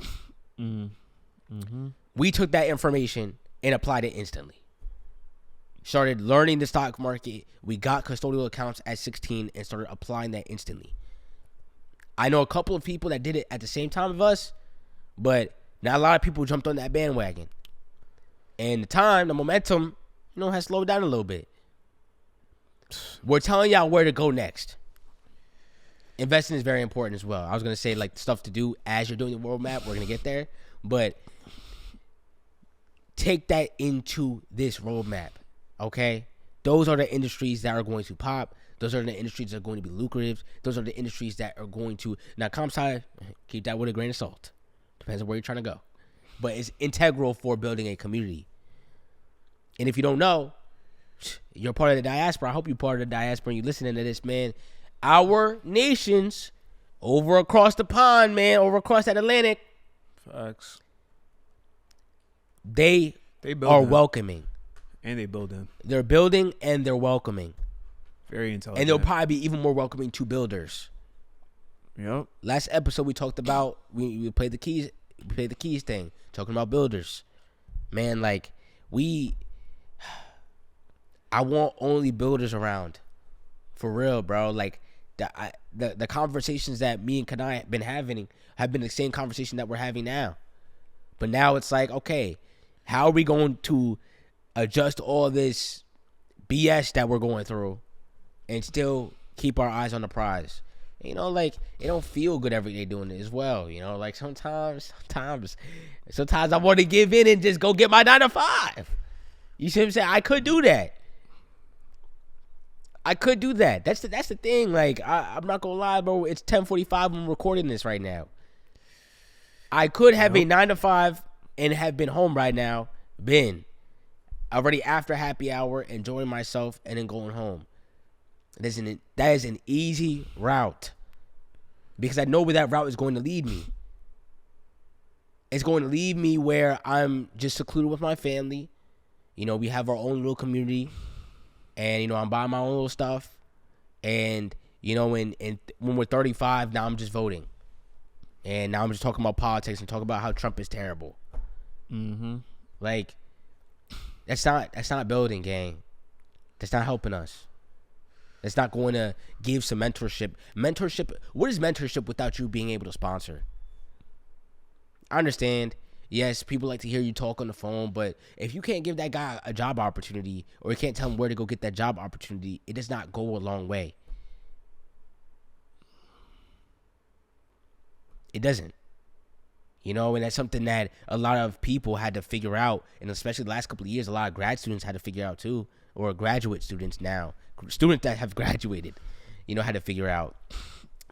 Mm-hmm. We took that information and applied it instantly. Started learning the stock market. We got custodial accounts at 16 and started applying that instantly. I know a couple of people that did it at the same time of us, but not a lot of people jumped on that bandwagon. And the momentum, has slowed down a little bit. We're telling y'all where to go next. Investing is very important as well. I was going to say like stuff to do as you're doing the roadmap. We're going to get there. But take that into this roadmap, okay? Those are the industries that are going to pop. Those are the industries that are going to be lucrative. Those are the industries that are going to... Now, comp sci, keep that with a grain of salt. Depends on where you're trying to go. But it's integral for building a community. And if you don't know, you're part of the diaspora. I hope you're part of the diaspora and you're listening to this, man. Our nations over across the pond, man, over across that Atlantic. Facts. They are welcoming. And they building. They're building and they're welcoming. Very intelligent. And they'll probably be even more welcoming to builders. Yep. Last episode we talked about, we played the keys. We played the keys thing. Talking about builders. Man, like, I want only builders around. For real, bro. Like, the conversations that me and Kanai have been having have been the same conversation that we're having now. But now it's like, okay, how are we going to adjust all this BS that we're going through and still keep our eyes on the prize? Like, it don't feel good every day doing it as well. Like sometimes I want to give in and just go get my 9 to 5. You see what I'm saying? I could do that. That's the thing. Like, I'm not gonna lie, bro. It's 10:45 when I'm recording this right now. I could have a 9 to 5 and have been home right now. Been already after happy hour, enjoying myself, and then going home. That is an easy route because I know where that route is going to lead me. It's going to lead me where I'm just secluded with my family. We have our own little community. And, I'm buying my own little stuff. And, when we're 35, now I'm just voting. And now I'm just talking about politics and talking about how Trump is terrible. Mm-hmm. Like, that's not building, gang. That's not helping us. That's not going to give some mentorship. What is mentorship without you being able to sponsor? I understand. Yes, people like to hear you talk on the phone, but if you can't give that guy a job opportunity or you can't tell him where to go get that job opportunity, it does not go a long way. It doesn't. And that's something that a lot of people had to figure out, and especially the last couple of years, a lot of grad students had to figure out too, or graduate students now, students that have graduated, had to figure out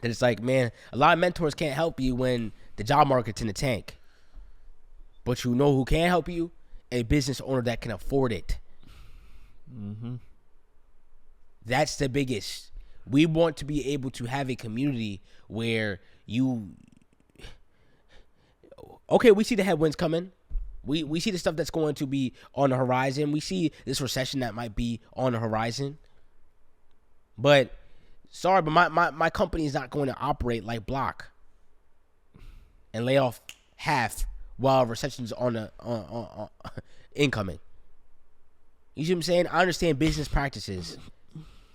that it's like, man, a lot of mentors can't help you when the job market's in the tank. But who can help you? A business owner that can afford it. Mm-hmm. That's the biggest. We want to be able to have a community where okay, we see the headwinds coming. We see the stuff that's going to be on the horizon. We see this recession that might be on the horizon. But sorry, but my company is not going to operate like Block and lay off half while recession's on incoming. You see what I'm saying? I understand business practices.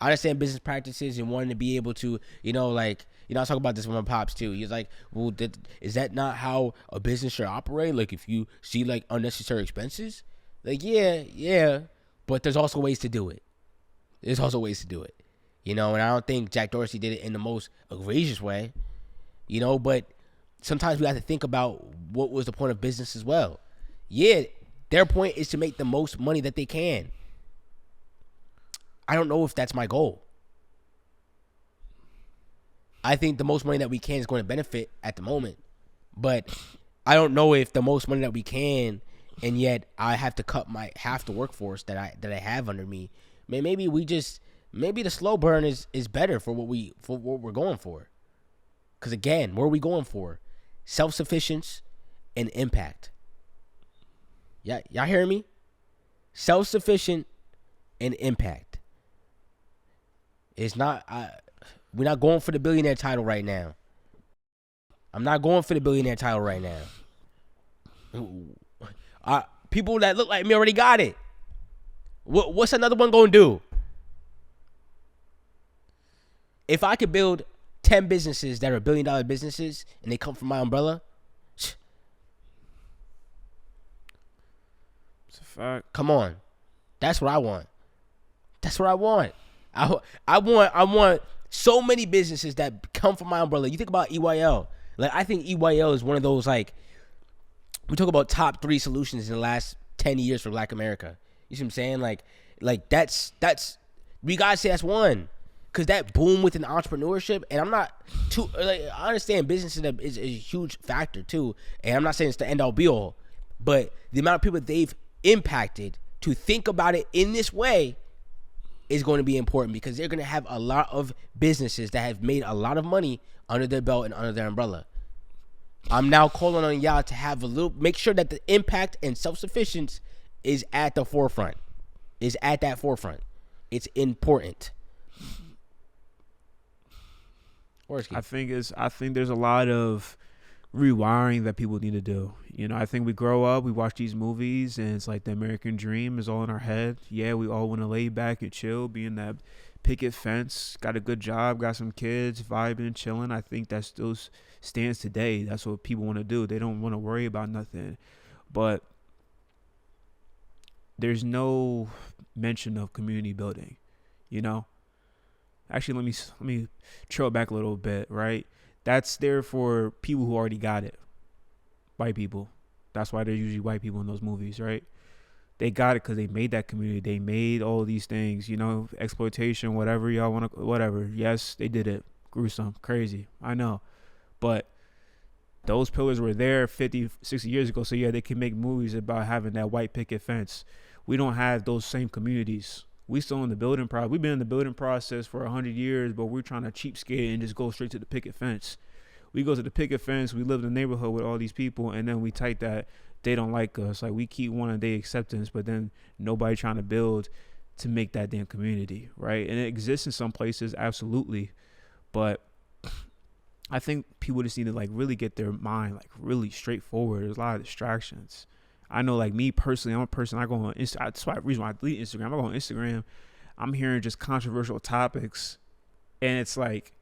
I understand business practices and wanting to be able to, like, I talk about this with my pops too. He's like, well, is that not how a business should operate? Like, if you see like unnecessary expenses, like, yeah, but there's also ways to do it. And I don't think Jack Dorsey did it in the most egregious way, but sometimes we have to think about what was the point of business as well. Yeah, their point is to make the most money that they can. I don't know if that's my goal. I think the most money that we can is going to benefit at the moment, but I don't know if the most money that we can, and yet I have to cut my half the workforce that I have under me. Maybe the slow burn is better for what we're going for. Because again, what are we going for? Self-sufficiency and impact. Yeah, y'all hear me? Self-sufficient and impact. It's not. We're not going for the billionaire title right now. I'm not going for the billionaire title right now. People that look like me already got it. What's another one gonna do? If I could build 10 businesses that are $1 billion businesses and they come from my umbrella, it's a fact. Come on, that's what I want. I want so many businesses that come from my umbrella. You think about EYL. Like, I think EYL is one of those, like, we talk about top 3 solutions in the last 10 years for Black America. You see what I'm saying? Like that's we gotta say that's one. Cause that boom within entrepreneurship, and I'm not too like, I understand business is a huge factor too, and I'm not saying it's the end all be all, but the amount of people they've impacted to think about it in this way is going to be important, because they're going to have a lot of businesses that have made a lot of money under their belt and under their umbrella. I'm now calling on y'all to have make sure that the impact and self-sufficiency is at the forefront. It's important. I think there's a lot of rewiring that people need to do. I think we grow up, we watch these movies, and it's like the American dream is all in our head. Yeah, we all want to lay back and chill, be in that picket fence, got a good job, got some kids, vibing, chilling. I think that still stands today. That's what people want to do. They don't want to worry about nothing. But there's no mention of community building, Actually, let me trail back a little bit, right? That's there for people who already got it. White people. That's why they're usually white people in those movies, right? They got it because they made that community. They made all these things, exploitation, whatever y'all want to, whatever. Yes, they did it. Gruesome, crazy. I know. But those pillars were there 50, 60 years ago. So, yeah, they can make movies about having that white picket fence. We don't have those same communities. We still in the building process. We've been in the building process for 100 years, but we're trying to cheapskate and just go straight to the picket fence. We go to the picket fence. We live in the neighborhood with all these people, and then we type that they don't like us. Like, we keep wanting their acceptance, but then nobody trying to build to make that damn community, right? And it exists in some places, absolutely, but I think people just need to like really get their mind like really straightforward. There's a lot of distractions. I know, like, me personally, I'm a person, I go on Instagram. That's why the reason why I delete Instagram. I go on Instagram, I'm hearing just controversial topics, and it's like,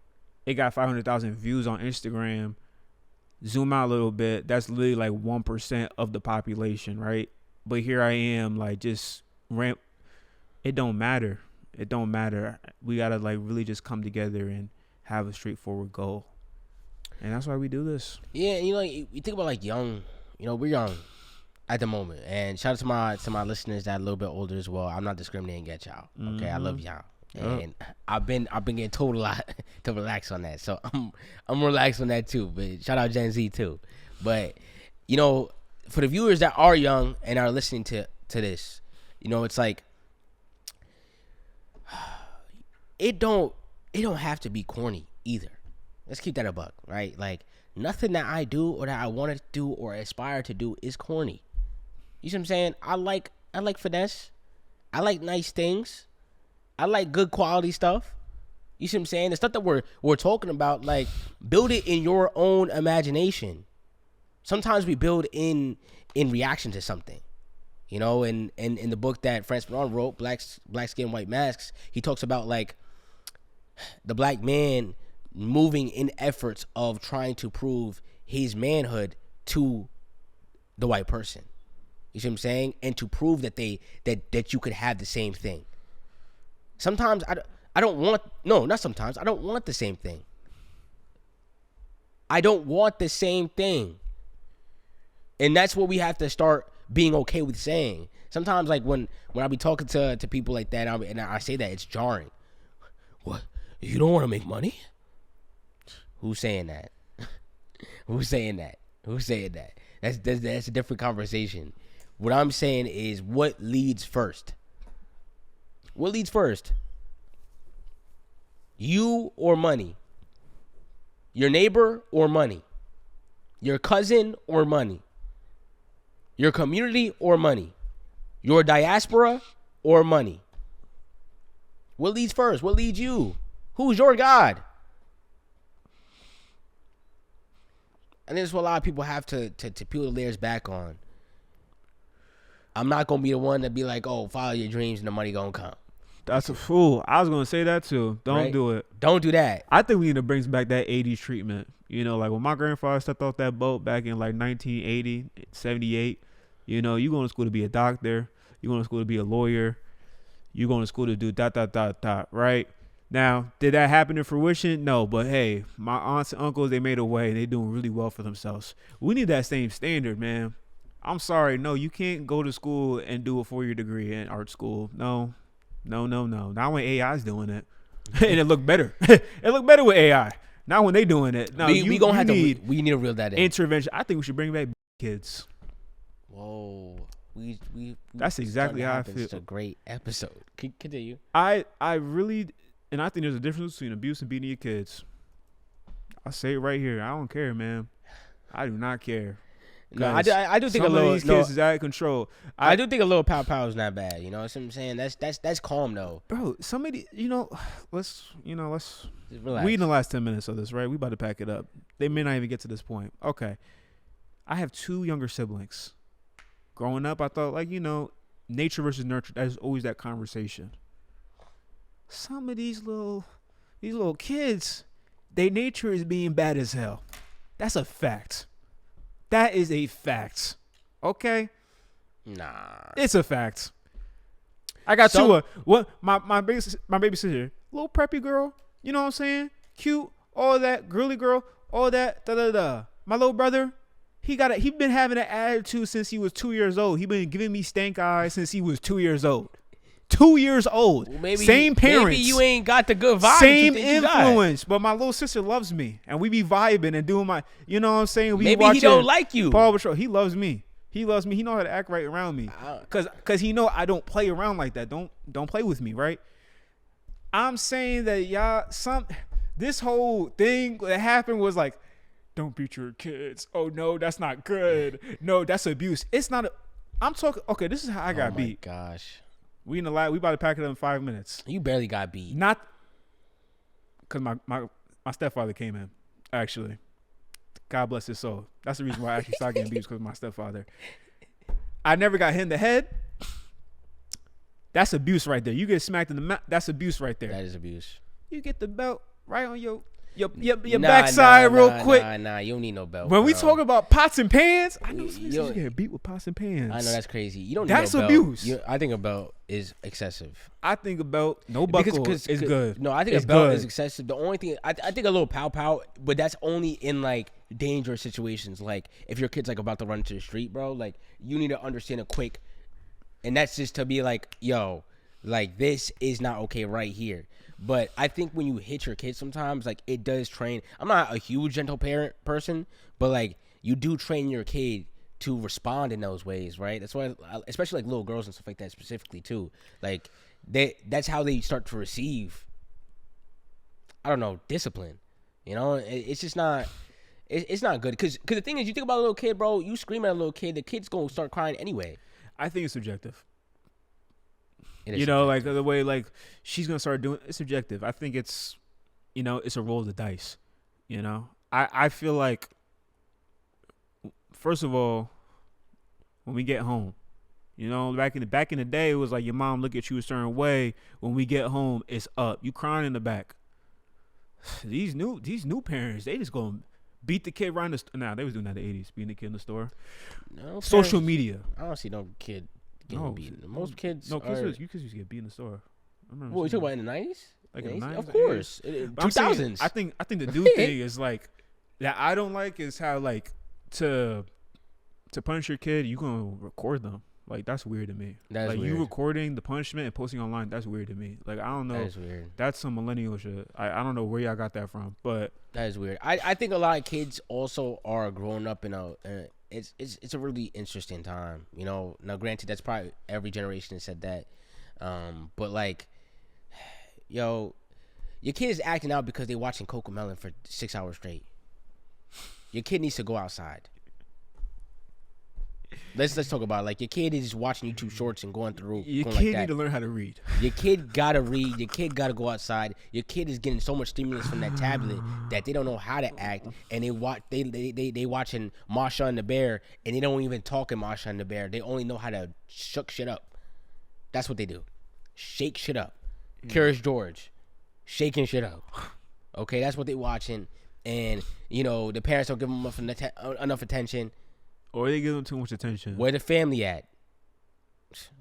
it got 500,000 views on Instagram. Zoom out a little bit, that's literally like 1% of the population, right? But here I am, like, just ramp. It don't matter. We gotta like really just come together and have a straightforward goal, and that's why we do this. Yeah, you think about like young, we're young at the moment, and shout out to my listeners that are a little bit older as well. I'm not discriminating against y'all. Okay, I love y'all, and I've been getting told a lot to relax on that, so I'm relaxed on that too. But shout out Gen Z too. But for the viewers that are young and are listening to this, it's like it don't have to be corny either. Let's keep that a buck, right? Like, nothing that I do or that I want to do or aspire to do is corny. You see what I'm saying? I like finesse. I like nice things. I like good quality stuff. You see what I'm saying? The stuff that we're talking about, like, build it in your own imagination. Sometimes we build in reaction to something. In the book that Francis Bernard wrote, Black Skin, White Masks, he talks about, like, the black man moving in efforts of trying to prove his manhood to the white person. You see what I'm saying? And to prove that that you could have the same thing. Sometimes I don't want, no, not sometimes. I don't want the same thing. I don't want the same thing. And that's what we have to start being okay with saying. Sometimes, like, when I be talking to people like that, and I say that, it's jarring. What? You don't want to make money? Who's saying that? Who's saying that? Who's saying that? That's a different conversation. What I'm saying is, what leads first? What leads first? You or money? Your neighbor or money? Your cousin or money? Your community or money? Your diaspora or money? What leads first? What leads you? Who's your God? I think that's what a lot of people have to peel the layers back on. I'm not going to be the one to be like, oh, follow your dreams and the money going to come. That's a fool. I was going to say that too. Don't do it. Don't do that. I think we need to bring back that 80s treatment. You know, like when my grandfather stepped off that boat back in like 1980, 78, you know, you going to school to be a doctor. You going to school to be a lawyer. You going to school to do ... right? Now, did that happen in fruition? No, but hey, my aunts and uncles, they made a way. They doing really well for themselves. We need that same standard, man. I'm sorry. No, you can't go to school and do a 4-year degree in art school. No. Not when AI's doing it. And it looked better. It looked better with AI. Not when they doing it. No, we need to reel that in. Intervention. I think we should bring back kids. Whoa. That's exactly how I feel. It's a great episode. Continue. I really, and I think there's a difference between abuse and beating your kids. I'll say it right here. I don't care, man. I do not care. No, I do think some a little. Of these kids is out of control. I do think a little pow is not bad. You know what I'm saying? That's calm though. Bro, somebody, let's relax. We in the last 10 minutes of this, right? We about to pack it up. They may not even get to this point. Okay. I have 2 younger siblings. Growing up, I thought, like, nature versus nurture. There's always that conversation. Some of these little kids, their nature is being bad as hell. That's a fact. That is a fact. Okay? Nah. It's a fact. I got two. What my baby sister, little preppy girl, you know what I'm saying? Cute, all that, girly girl, all that, My little brother, he been having an attitude since he was 2 years old. He been giving me stank eyes since he was 2 years old. 2 years old. Well, same parents. Maybe you ain't got the good vibe. Same influence. But my little sister loves me. And we be vibing and doing my, you know what I'm saying? Maybe he don't like you. Paw Patrol. He loves me. He loves me. He know how to act right around me. Cause he know I don't play around like that. Don't play with me, right? I'm saying that this whole thing that happened was like, don't beat your kids. Oh no, that's not good. No, that's abuse. It's not I'm talking, okay, this is how I got beat. Oh my gosh. We about to pack it up in 5 minutes. You barely got beat. Not because my stepfather came in, actually. God bless his soul. That's the reason why I actually started getting beat, because of my stepfather. I never got hit in the head. That's abuse right there. You get smacked in the mouth. That's abuse right there. That is abuse. You get the belt right on your backside real quick. Nah, you don't need no belt. When we talk about pots and pans, I know you get beat with pots and pans. I know that's crazy. You don't need that's no belt. Abuse. I think a belt is excessive. I think a belt, no buckle is good. No, I think a belt is excessive. The only thing, I think a little pow, but that's only in like dangerous situations. Like if your kid's like about to run into the street, bro, like you need to understand a quick, and that's just to be like, yo, like this is not okay right here. But I think when you hit your kid sometimes, like it does train. I'm not a huge gentle parent person, but like you do train your kid to respond in those ways, right? That's why, especially like little girls and stuff like that specifically too. Like that's how they start to receive, I don't know, discipline. You know, it's just not. It's not good because the thing is, you think about a little kid, bro. You scream at a little kid, the kid's gonna start crying anyway. I think it's subjective. Subjective. Like the way like she's gonna start doing it's subjective. I think it's it's a roll of the dice. I feel like, first of all, when we get home, back in the day, it was like your mom look at you a certain way. When we get home, it's up. You crying in the back. these new parents, they just gonna beat the kid right in the Nah, they was doing that in the 80s, beating the kid in the store. No, Social parents, media. I don't see no kid getting beaten. Most kids. No, are, you kids used to get beat in the store. I remember what you seeing talking about in the 90s? Like in the 90s? Of course. But I'm saying, 2000s. I think the new thing is like that I don't like is how like to punish your kid, you gonna record them. Like that's weird to me. That's like weird. You recording the punishment and posting online, that's weird to me. Like I don't know. That is weird. That's some millennial shit. I don't know where y'all got that from, but that is weird. I think a lot of kids also are growing up in it's a really interesting time. You know, now granted that's probably every generation has said that. But like, yo, your kid is acting out because they're watching Cocomelon for 6 hours straight. Your kid needs to go outside. Let's talk about it. Like your kid is watching YouTube shorts and going through. Your going kid like that. need to learn how to read. Your kid gotta read. Your kid gotta go outside. Your kid is getting so much stimulus from that tablet that they don't know how to act, and they watching Masha and the Bear, and they don't even talk in Masha and the Bear. They only know how to shuck shit up. That's what they do. Shake shit up. Curious George, shaking shit up. Okay, that's what they watching, and you know the parents don't give them enough attention. Or they give them too much attention. Where the family at?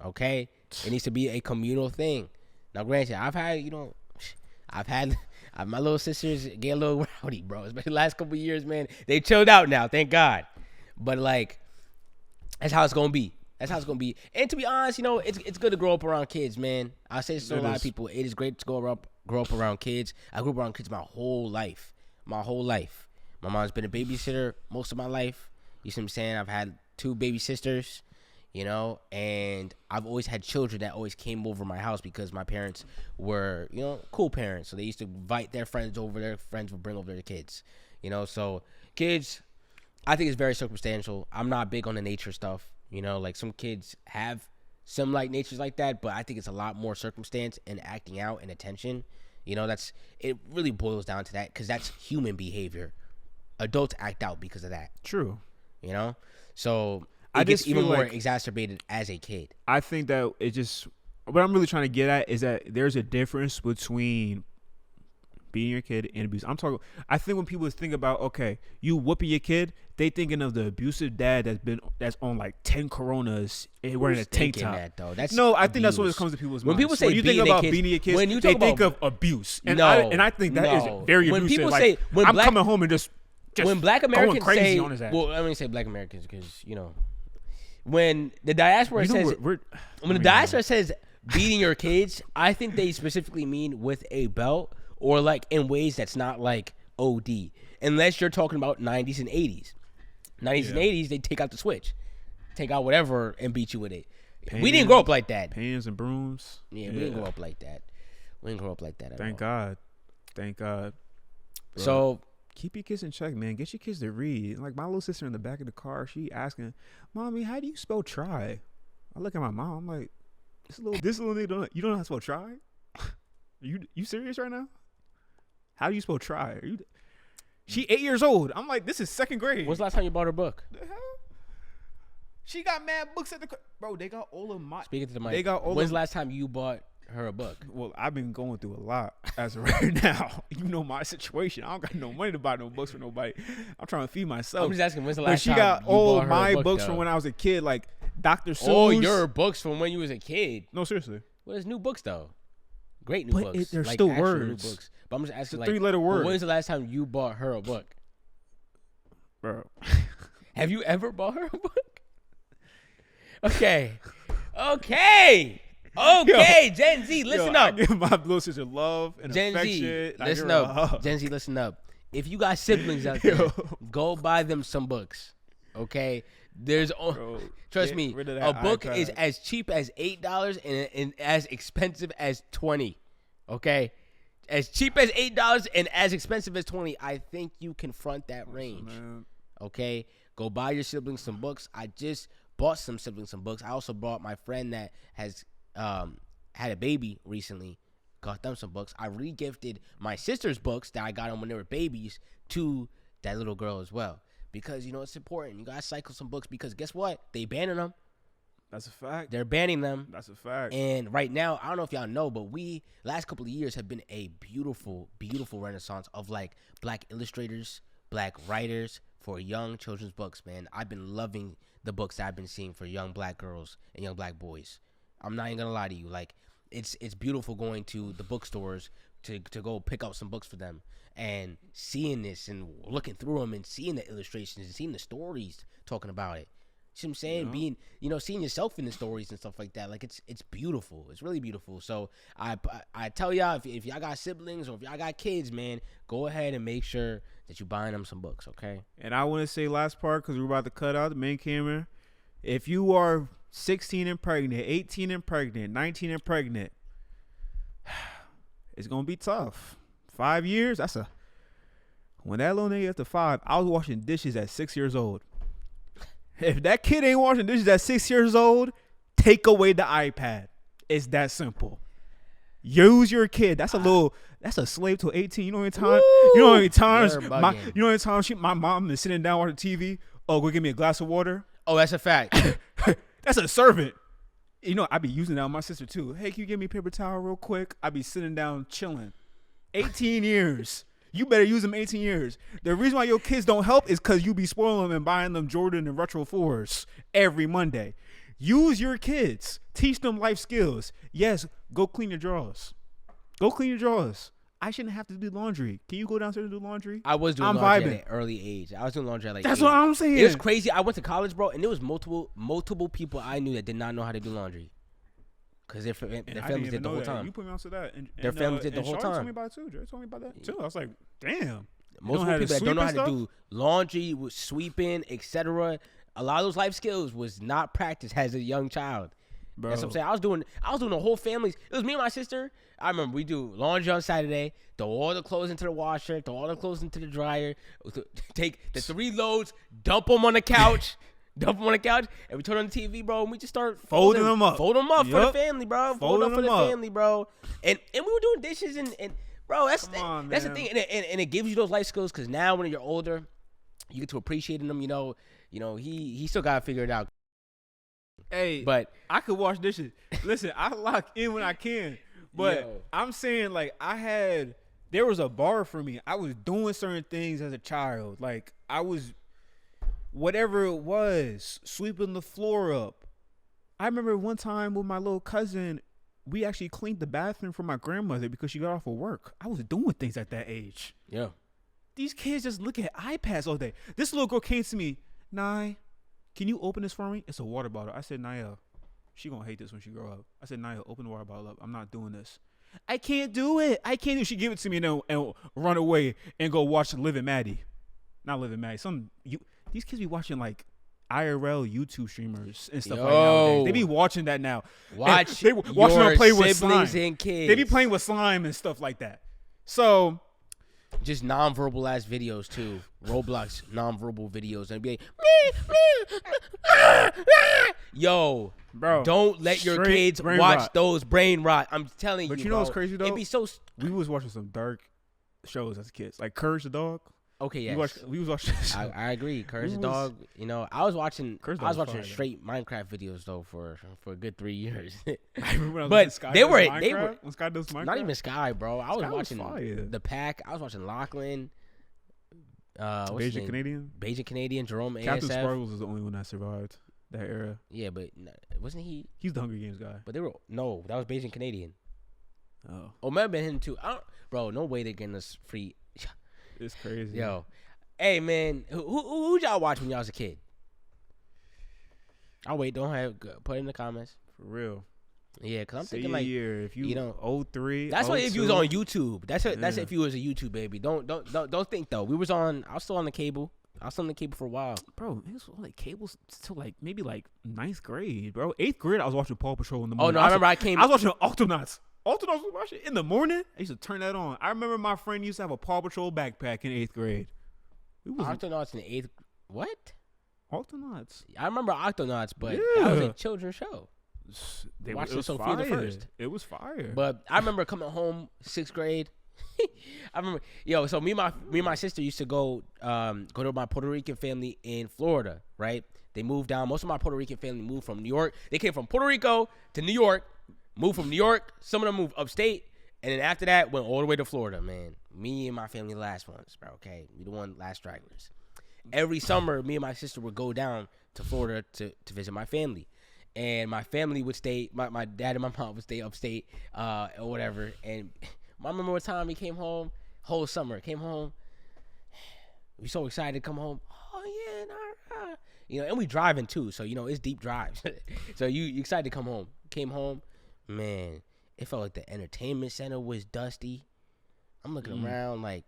Okay, it needs to be a communal thing. Now, granted, I've had my little sisters get a little rowdy, bro. Especially the last couple of years, man. They chilled out now, thank God. But like, that's how it's gonna be. That's how it's gonna be. And to be honest, you know, it's good to grow up around kids, man. I say this to a lot of people. It is great to grow up around kids. I grew up around kids my whole life. My mom's been a babysitter most of my life. You see what I'm saying? I've had 2 baby sisters, you know, and I've always had children that always came over my house because my parents were, you know, cool parents. So they used to invite their friends over. Their friends would bring over their kids, you know. So kids, I think it's very circumstantial. I'm not big on the nature stuff, you know. Like some kids have some like natures like that, but I think it's a lot more circumstance and acting out and attention. You know, it really boils down to that because that's human behavior. Adults act out because of that. True. You know, so it gets even more exacerbated as a kid. I think that what I'm really trying to get at is that there's a difference between beating your kid and abuse. I think when people think about, okay, you whooping your kid, they thinking of the abusive dad that's on like 10 Coronas and wearing a tank top. That, though? I think that's what it comes to people's minds. When people say when you think about beating your kids, they think of abuse. And I think that is very when abusive. People like, say, I'm coming home and just when Black Americans crazy on his ass. Well, I mean say Black Americans because you know when the diaspora says diaspora says beating your kids, I think they specifically mean with a belt or like in ways that's not like OD, unless you're talking about 90s and 80s. 90s and 80s, they take out the switch, take out whatever and beat you with it. We didn't grow up like that. Pans and brooms. Yeah, we didn't grow up like that. We didn't grow up like that at all. Thank God. Bro. So keep your kids in check, man. Get your kids to read. Like my little sister in the back of the car, she asking, "Mommy, how do you spell try?" I look at my mom. I'm like, "This little nigga you don't know how to spell try? You serious right now? How do you spell try? She 8 years old. I'm like, this is second grade. When's the last time you bought her book? The hell? She got mad books at the bro. They got all of my. Speaking to the mic. They got all. When's the last time you bought her a book? Well, I've been going through a lot as of right now. You know my situation. I don't got no money to buy no books for nobody. I'm trying to feed myself. I'm just asking, when's the last time she got you all bought her my a book, books though? from when I was a kid, like Dr. Seuss. Oh, your books from when you was a kid. No, seriously. Well, there's new books though. Great new books. They're like, still actual words. New books. But I'm just asking, it's a 3-letter word. When's the last time you bought her a book? Bro. Have you ever bought her a book? Okay. Gen Z, listen up. I give my little sister love and Gen affection. Z, listen up. Gen Z, listen up. If you got siblings out there, go buy them some books. Okay? Trust me, a book is as cheap as $8 and as expensive as $20. Okay? As cheap as $8 and as expensive as $20. I think you confront that range. Okay? Go buy your siblings some books. I just bought some siblings some books. I also bought my friend that has had a baby recently. Got them some books. I re-gifted my sister's books that I got them when they were babies to that little girl as well. Because, you know, it's important. You got to cycle some books because guess what? They banning them. That's a fact. They're banning them. That's a fact. And right now, I don't know if y'all know, but last couple of years have been a beautiful, beautiful renaissance of like black illustrators, black writers for young children's books, man. I've been loving the books that I've been seeing for young black girls and young black boys. I'm not even gonna lie to you. Like, it's beautiful going to the bookstores to go pick out some books for them and seeing this and looking through them and seeing the illustrations and seeing the stories talking about it. See what I'm saying? Yeah. Being, seeing yourself in the stories and stuff like that. Like, it's beautiful. It's really beautiful. So I tell y'all, if y'all got siblings or if y'all got kids, man, go ahead and make sure that you buying them some books, okay? And I want to say last part, because we're about to cut out the main camera. If you are 16 and pregnant, 18 and pregnant, 19 and pregnant, it's going to be tough. 5 years, when that little nigga gets to 5, I was washing dishes at 6 years old. If that kid ain't washing dishes at 6 years old, take away the iPad. It's that simple. Use your kid. That's a slave till 18. You know how many times my mom is sitting down watching TV. Oh, go get me a glass of water. Oh, that's a fact. That's a servant. I be using that on my sister too. Hey, can you give me a paper towel real quick? I be sitting down chilling. 18 years. You better use them 18 years. The reason why your kids don't help is because you be spoiling them and buying them Jordan and Retro 4s every Monday. Use your kids. Teach them life skills. Yes, go clean your drawers. I shouldn't have to do laundry. Can you go downstairs and do laundry? I was doing laundry at an early age. I was doing laundry at like That's 8. what I'm saying. It was crazy. I went to college, bro, and there was multiple people I knew that did not know how to do laundry. Because their families did the whole time. You put me onto that. And their families did the whole time. Told me about it too. Dre told me about that too. I was like, damn. Most people that don't know how to do laundry, sweeping, etc. A lot of those life skills was not practiced as a young child. Bro. That's what I'm saying. I was doing the whole family's. It was me and my sister. I remember we do laundry on Saturday, throw all the clothes into the washer, throw all the clothes into the dryer, take the 3 loads, dump them on the couch. And we turn on the TV, bro, and we just start folding them up. For the family, bro. Fold them for the family, bro. And we were doing dishes and bro, that's the thing. And it gives you those life skills because now when you're older, you get to appreciating them. He still got to figure it out. Hey, but I could wash dishes. Listen, I lock in when I can. But I'm saying, like, there was a bar for me. I was doing certain things as a child. Like, I was, whatever it was, sweeping the floor up. I remember one time with my little cousin, we actually cleaned the bathroom for my grandmother because she got off of work. I was doing things at that age. Yeah. These kids just look at iPads all day. This little girl came to me, Nye, can you open this for me? It's a water bottle. I said, Naya, she gonna hate this when she grow up. I said, Naya, open the water bottle up. I'm not doing this. I can't do it. She give it to me and run away and go watch Living Maddie. Not Living Maddie. These kids be watching like IRL YouTube streamers and stuff like that. They be watching that now. Watch they watching them play with slime. And kids. They be playing with slime and stuff like that. So just non-verbal ass videos too. Roblox non-verbal videos and be like, yo, bro, don't let your kids watch those brain rot. I'm telling you. But you know what's crazy though? It'd be so. We was watching some dark shows as kids, like Courage the Dog. Okay, yes. We was watching. I agree. Courage the Dog. I was watching straight Minecraft videos though for a good 3 years. I remember but Sky they were when Sky does Minecraft. Not even Sky, bro. I was watching fire. The Pack. I was watching Lachlan. Beijing Canadian. Jerome Captain ASF. Sparkles is the only one that survived that era. Yeah, but wasn't he? He's the Hunger Games guy. But that was Beijing Canadian. Oh, might have been him too. Bro, no way they're getting us free. It's crazy. Yo, hey man, who y'all watch when y'all was a kid? I'll wait. Put it in the comments for real. Yeah, cause I'm thinking like year. If you 03. That's what if you was on YouTube. That's if you was a YouTube baby. Don't think though. I was still on the cable. I was on the cable for a while, bro. It was like cables till like maybe like 9th grade, bro. 8th grade, I was watching Paw Patrol in the morning. Oh no, I was watching Octonauts. Octonauts was watching in the morning. I used to turn that on. I remember my friend used to have a Paw Patrol backpack in 8th grade. Octonauts in the 8th. What? Octonauts. I remember Octonauts, but that was a children's show. They watched Sophia the First. It was fire. But I remember coming home 6th grade. I remember, so me and my sister used to go to my Puerto Rican family in Florida, right? They moved down. Most of my Puerto Rican family moved from New York. They came from Puerto Rico to New York, moved from New York. Some of them moved upstate. And then after that, went all the way to Florida, man. Me and my family last ones, bro, okay? We the one last stragglers. Every summer, me and my sister would go down to Florida to visit my family. And my family would stay, my dad and my mom would stay upstate or whatever. And I remember one time he came home, whole summer, came home. We so excited to come home. Oh, yeah, nah. You know, and we driving too, so, you know, it's deep drives. So you excited to come home. Came home, man. It felt like the entertainment center was dusty. I'm looking around like,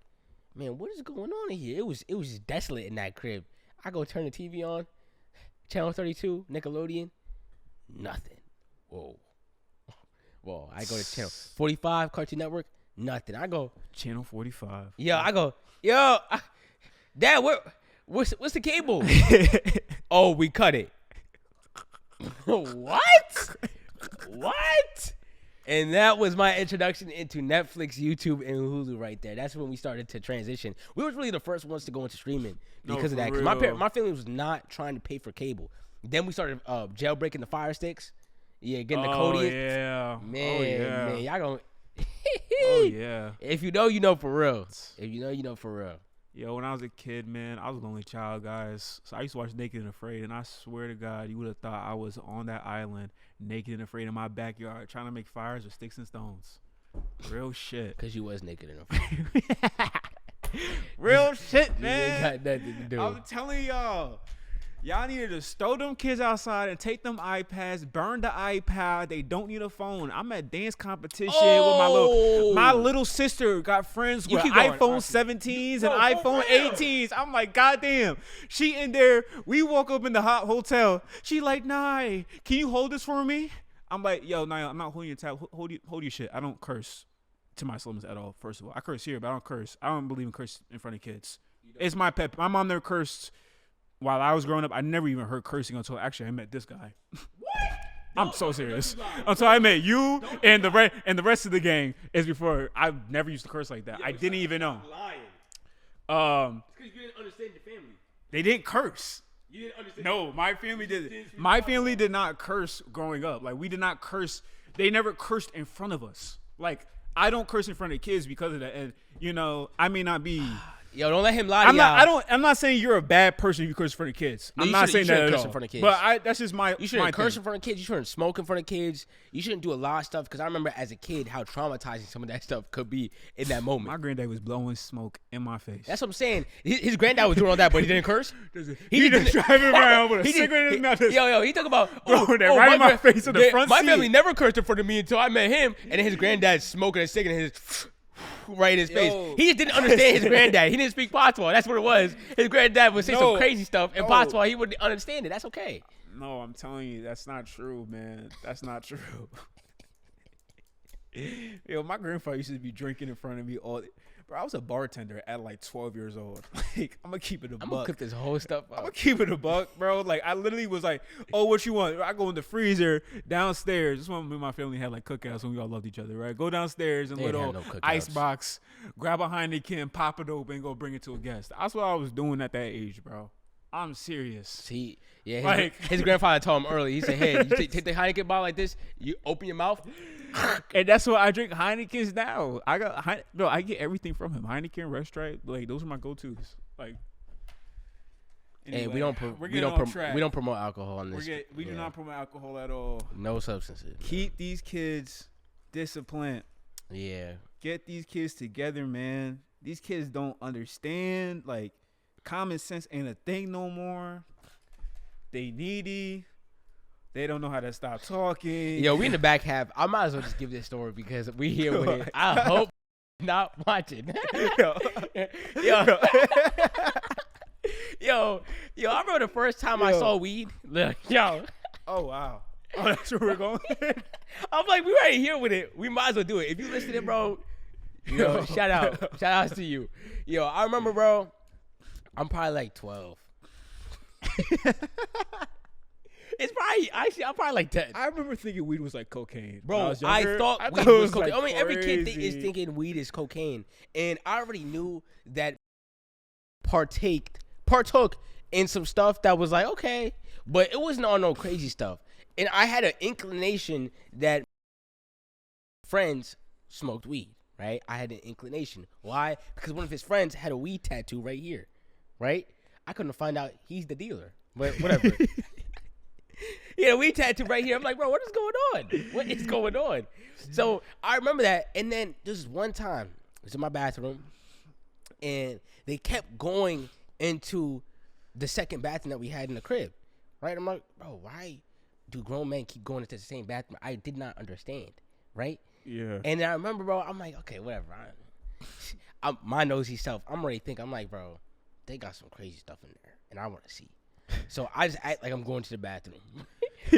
man, what is going on in here? It was just desolate in that crib. I go turn the TV on, channel 32, Nickelodeon, nothing. Whoa. I go to channel 45, Cartoon Network, nothing. I go channel 45. Dad, what's the cable? Oh, we cut it. What? And that was my introduction into Netflix, YouTube, and Hulu right there. That's when we started to transition. We was really the first ones to go into streaming because of that. Because my family was not trying to pay for cable. Then we started jailbreaking the Fire Sticks. Yeah, getting the Kodiak. Yeah. Man, y'all gonna. Oh, yeah. If you know, you know for real. If you know, you know for real. Yo, when I was a kid, man, I was an only child, guys. So I used to watch Naked and Afraid, and I swear to God, you would have thought I was on that island, naked and afraid in my backyard, trying to make fires with sticks and stones. Real shit. Because you was naked and afraid. Real shit, man. You ain't got nothing to do. I'm telling y'all. Y'all needed to stow them kids outside and take them iPads, burn the iPad. They don't need a phone. I'm at dance competition with my little sister got friends with iPhone 17s and iPhone 18s. I'm like, goddamn. She in there. We walk up in the hot hotel. She like, Nye, can you hold this for me? I'm like, yo, Nye, I'm not holding your tab. Hold your shit. I don't curse to my slimmers at all, first of all. I curse here, but I don't curse. I don't believe in curse in front of kids. It's my pet. My mom never cursed. While I was growing up, I never even heard cursing until actually I met this guy. What? I'm so serious. Until I met you and the rest of the gang is before. I never used to curse like that. I didn't even know. Lying. It's because you didn't understand your family. They didn't curse. You didn't understand. No, my family did. My family did not curse growing up. Like we did not curse. They never cursed in front of us. Like I don't curse in front of kids because of that. And you know, I may not be. Yo, don't let him lie to y'all. I'm not saying you're a bad person if you curse in front of kids. I'm not saying that at all. In front of kids. But that's just my. You shouldn't curse in front of kids. You shouldn't smoke in front of kids. You shouldn't do a lot of stuff. Because I remember as a kid how traumatizing some of that stuff could be in that moment. My granddad was blowing smoke in my face. That's what I'm saying. His granddad was doing all that, but he didn't curse. He just driving around with a cigarette in his mouth. Yo, he talking about right in my face in the front seat. My family never cursed in front of me until I met him, and then his granddad smoking a cigarette in his. Right in his face. He just didn't understand his granddad. He didn't speak Patois. That's what it was. His granddad would say some crazy stuff in Patois. He wouldn't understand it. That's okay. No, I'm telling you, that's not true, man. That's not true. Yo, my grandfather used to be drinking in front of me all. Bro, I was a bartender at like 12 years old. Like, I'm gonna keep it a buck. I'm gonna cook this whole stuff up. I'm gonna keep it a buck, bro. Like, I literally was like, oh, what you want? I go in the freezer downstairs. This one, me and my family had like cookouts when we all loved each other, right? Go downstairs and little ice box, grab a Heineken, pop it open, and go bring it to a guest. That's what I was doing at that age, bro. I'm serious. His grandfather told him early. He said, "Hey, you take the Heineken bottle like this. You open your mouth." And that's what I drink Heinekens now. I get everything from him. Heineken, Red Stripe, like those are my go-tos. Like, anyway, hey, we don't promote alcohol on this. We do not promote alcohol at all. No substances. Keep these kids disciplined. Yeah. Get these kids together, man. These kids don't understand. Like, common sense ain't a thing no more. They needy. They don't know how to stop talking. Yo, we in the back half. I might as well just give this story because we here with it. I hope not watching. Yo. I remember the first time I saw weed. Look, yo. Oh, wow. Oh, that's where we're going? I'm like, we right here with it. We might as well do it. If you listening, bro, shout out to you. Yo, I remember, bro, I'm probably like 12. It's probably I'm probably like 10. I remember thinking weed was like cocaine. Bro, I thought weed was cocaine. Like, I mean, every kid is thinking weed is cocaine. And I already knew that partook and some stuff that was like, okay, but it wasn't all no crazy stuff. And I had an inclination that friends smoked weed, right? I had an inclination. Why? Because one of his friends had a weed tattoo right here, right? I couldn't find out he's the dealer, but whatever. He had a weed tattoo right here. I'm like, bro, what is going on? What is going on? So I remember that. And then this one time, it was in my bathroom, and they kept going into the second bathroom that we had in the crib, right? I'm like, bro, why do grown men keep going into the same bathroom? I did not understand, right? Yeah. And then I remember, bro, I'm like, okay, whatever. I'm my nosy self. I'm already thinking, I'm like, bro, they got some crazy stuff in there, and I want to see. So I just act like I'm going to the bathroom.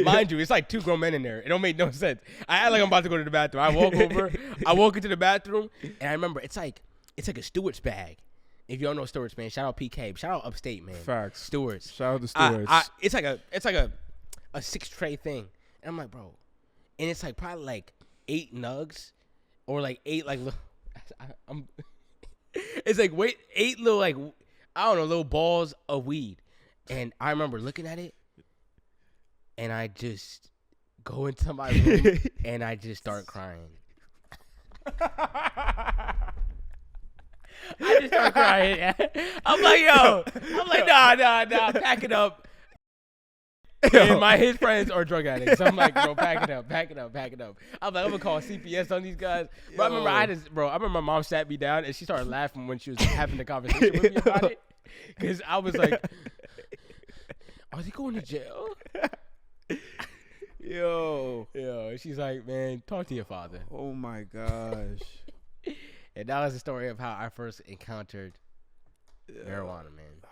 Mind you, it's like 2 grown men in there. It don't make no sense. I act like I'm about to go to the bathroom. I walk over. I walk into the bathroom, and I remember it's like a Stewart's bag. If you don't know Stewart's, man, shout out PK. Shout out Upstate, man. Facts. Stewart's. Shout out to Stewart's. It's like a 6-tray thing, and I'm like, bro, and it's like probably like 8 nugs, or like 8 like it's like 8 little like I don't know little balls of weed, and I remember looking at it, and I just go into my room and I just start crying. I just start crying. I'm like, nah, pack it up. And his friends are drug addicts. So I'm like, bro, pack it up. I'm like, I'm gonna call CPS on these guys. Bro, I remember my mom sat me down and she started laughing when she was having the conversation with me about it. Cause I was like, are they going to jail? Yo. She's like, man, talk to your father. Oh my gosh. And that was the story of how I first encountered marijuana, man.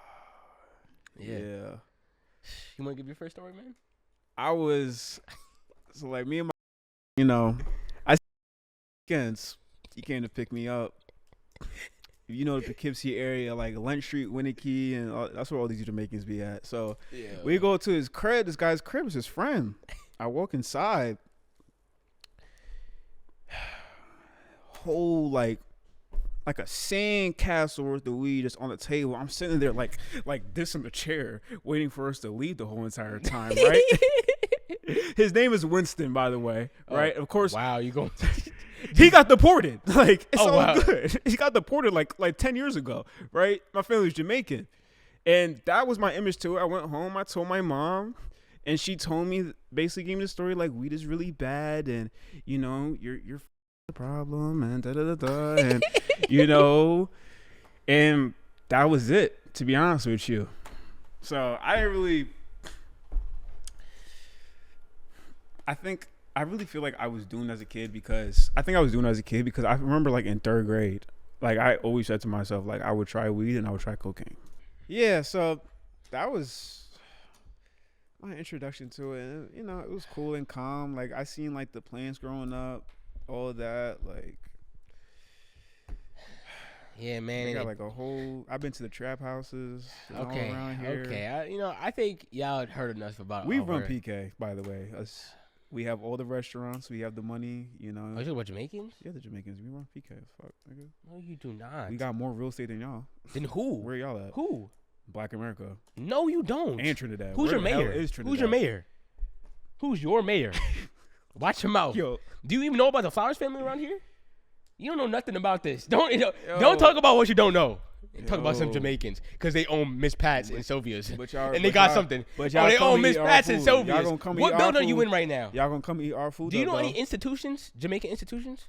Yeah. You want to give your first story, man? So like me and weekends, he came to pick me up. You know the Poughkeepsie area, like Lent Street, Winnicky, and that's where all these Jamaicans be at. So we go to his crib. This guy's crib is his friend. I walk inside. Whole like a sand castle worth of weed just on the table. I'm sitting there like this in the chair, waiting for us to leave the whole entire time, right? His name is Winston, by the way, right? Of course. Wow, you going? He got deported. Like it's all wow. good. He got deported like 10 years ago, right? My family's Jamaican, and that was my image to it. I went home. I told my mom, and she told me, basically gave me the story like weed is really bad, and you're the problem, and and and that was it. To be honest with you, so I really feel like I was doing it as a kid because I remember like in 3rd grade, like I always said to myself like I would try weed and I would try cocaine. Yeah, so that was my introduction to it. And, it was cool and calm. Like I seen like the plants growing up, all of that. Like yeah, man. They got like a whole. I've been to the trap houses all around here. Okay. I think y'all had heard enough about. We run PK, by the way. We have all the restaurants. We have the money. Are you talking about Jamaicans? Yeah, the Jamaicans. We run PK. Fuck, nigga. No, you do not. We got more real estate than y'all. Then who? Where y'all at? Who? Black America. No, you don't. And Trinidad. Who's your mayor? Who's your mayor? Who's your mayor? Watch your mouth. Yo, do you even know about the Flowers family around here? You don't know nothing about this. Don't talk about what you don't know. Talk about some Jamaicans because they own Miss Pat's and Sylvia's, and they got something. But they own Miss Pat's and Sylvia's. Y'all gonna come what eat building our are you food? in right now? Y'all gonna come eat our food? Do you know any institutions, Jamaican institutions?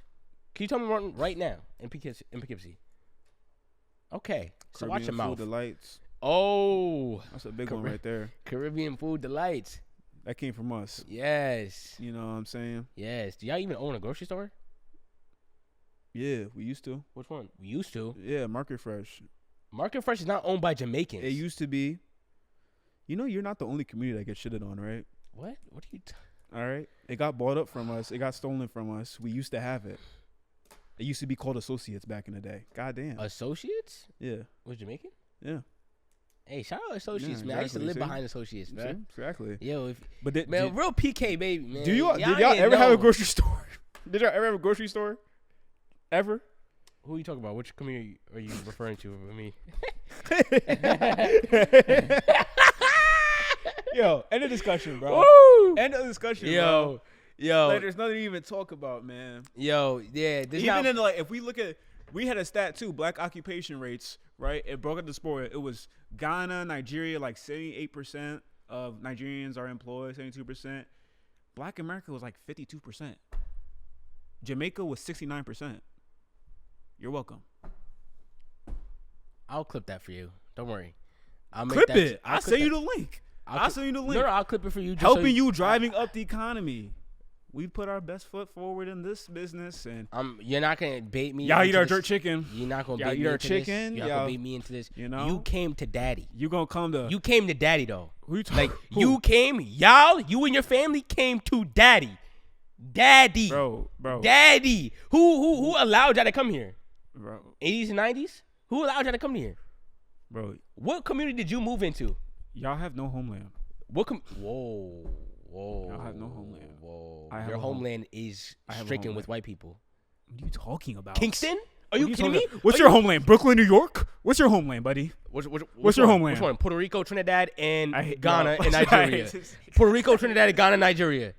Can you tell me one right now in Poughkeepsie? Okay, so watch your mouth. Food Delights. Oh, that's a big one right there. Caribbean Food Delights. That came from us. Yes. You know what I'm saying? Yes. Do y'all even own a grocery store? Yeah, we used to. Which one? We used to. Yeah, Market Fresh. Market Fresh is not owned by Jamaicans. It used to be. You're not the only community that gets shitted on, right? What? What are you? All right. It got bought up from us. It got stolen from us. We used to have it. It used to be called Associates back in the day. Goddamn. Associates? Yeah. Was Jamaican? Yeah. Hey, shout out Associates, yeah, man. Exactly. I used to live behind Associates, man. Exactly. Yo, but real PK baby, man. Did y'all ever have a grocery store? Did y'all ever have a grocery store? Ever? Who are you talking about? Which community are you referring to with me? Yo, end of discussion, bro. Woo! End of discussion, Yo, bro. Like, there's nothing to even talk about, man. Yo, yeah. Even in like, if we look at, we had a stat too, black occupation rates, right? It broke up the sport. It was Ghana, Nigeria, like 78% of Nigerians are employed, 72%. Black America was like 52%. Jamaica was 69%. You're welcome. I'll clip that for you. Don't worry. I'll Clip it. I'll send you the link. I'll send you the link. No, I'll clip it for you. Helping you driving up the economy. We put our best foot forward in this business, and you're not gonna bait me. Y'all eat our jerk chicken. You're not gonna bait me into this. You're not gonna bait me into this. You know, you came to daddy. You gonna come to. You came to daddy though. Who you talking? Like you came, y'all. You and your family came to daddy. Daddy. Bro. Daddy. Who allowed y'all to come here? Bro. 80s and 90s. Who allowed y'all to come here? Bro. What community did you move into? Y'all have no homeland. Whoa. Y'all have no homeland. Whoa. Your homeland is stricken with white people. What are you talking about? Kingston? Are you kidding me? What's your homeland? Brooklyn, New York? What's your homeland, buddy? What's your homeland? Which one? Puerto Rico, Trinidad, and Ghana, and Nigeria. Puerto Rico, Trinidad, Ghana, Nigeria.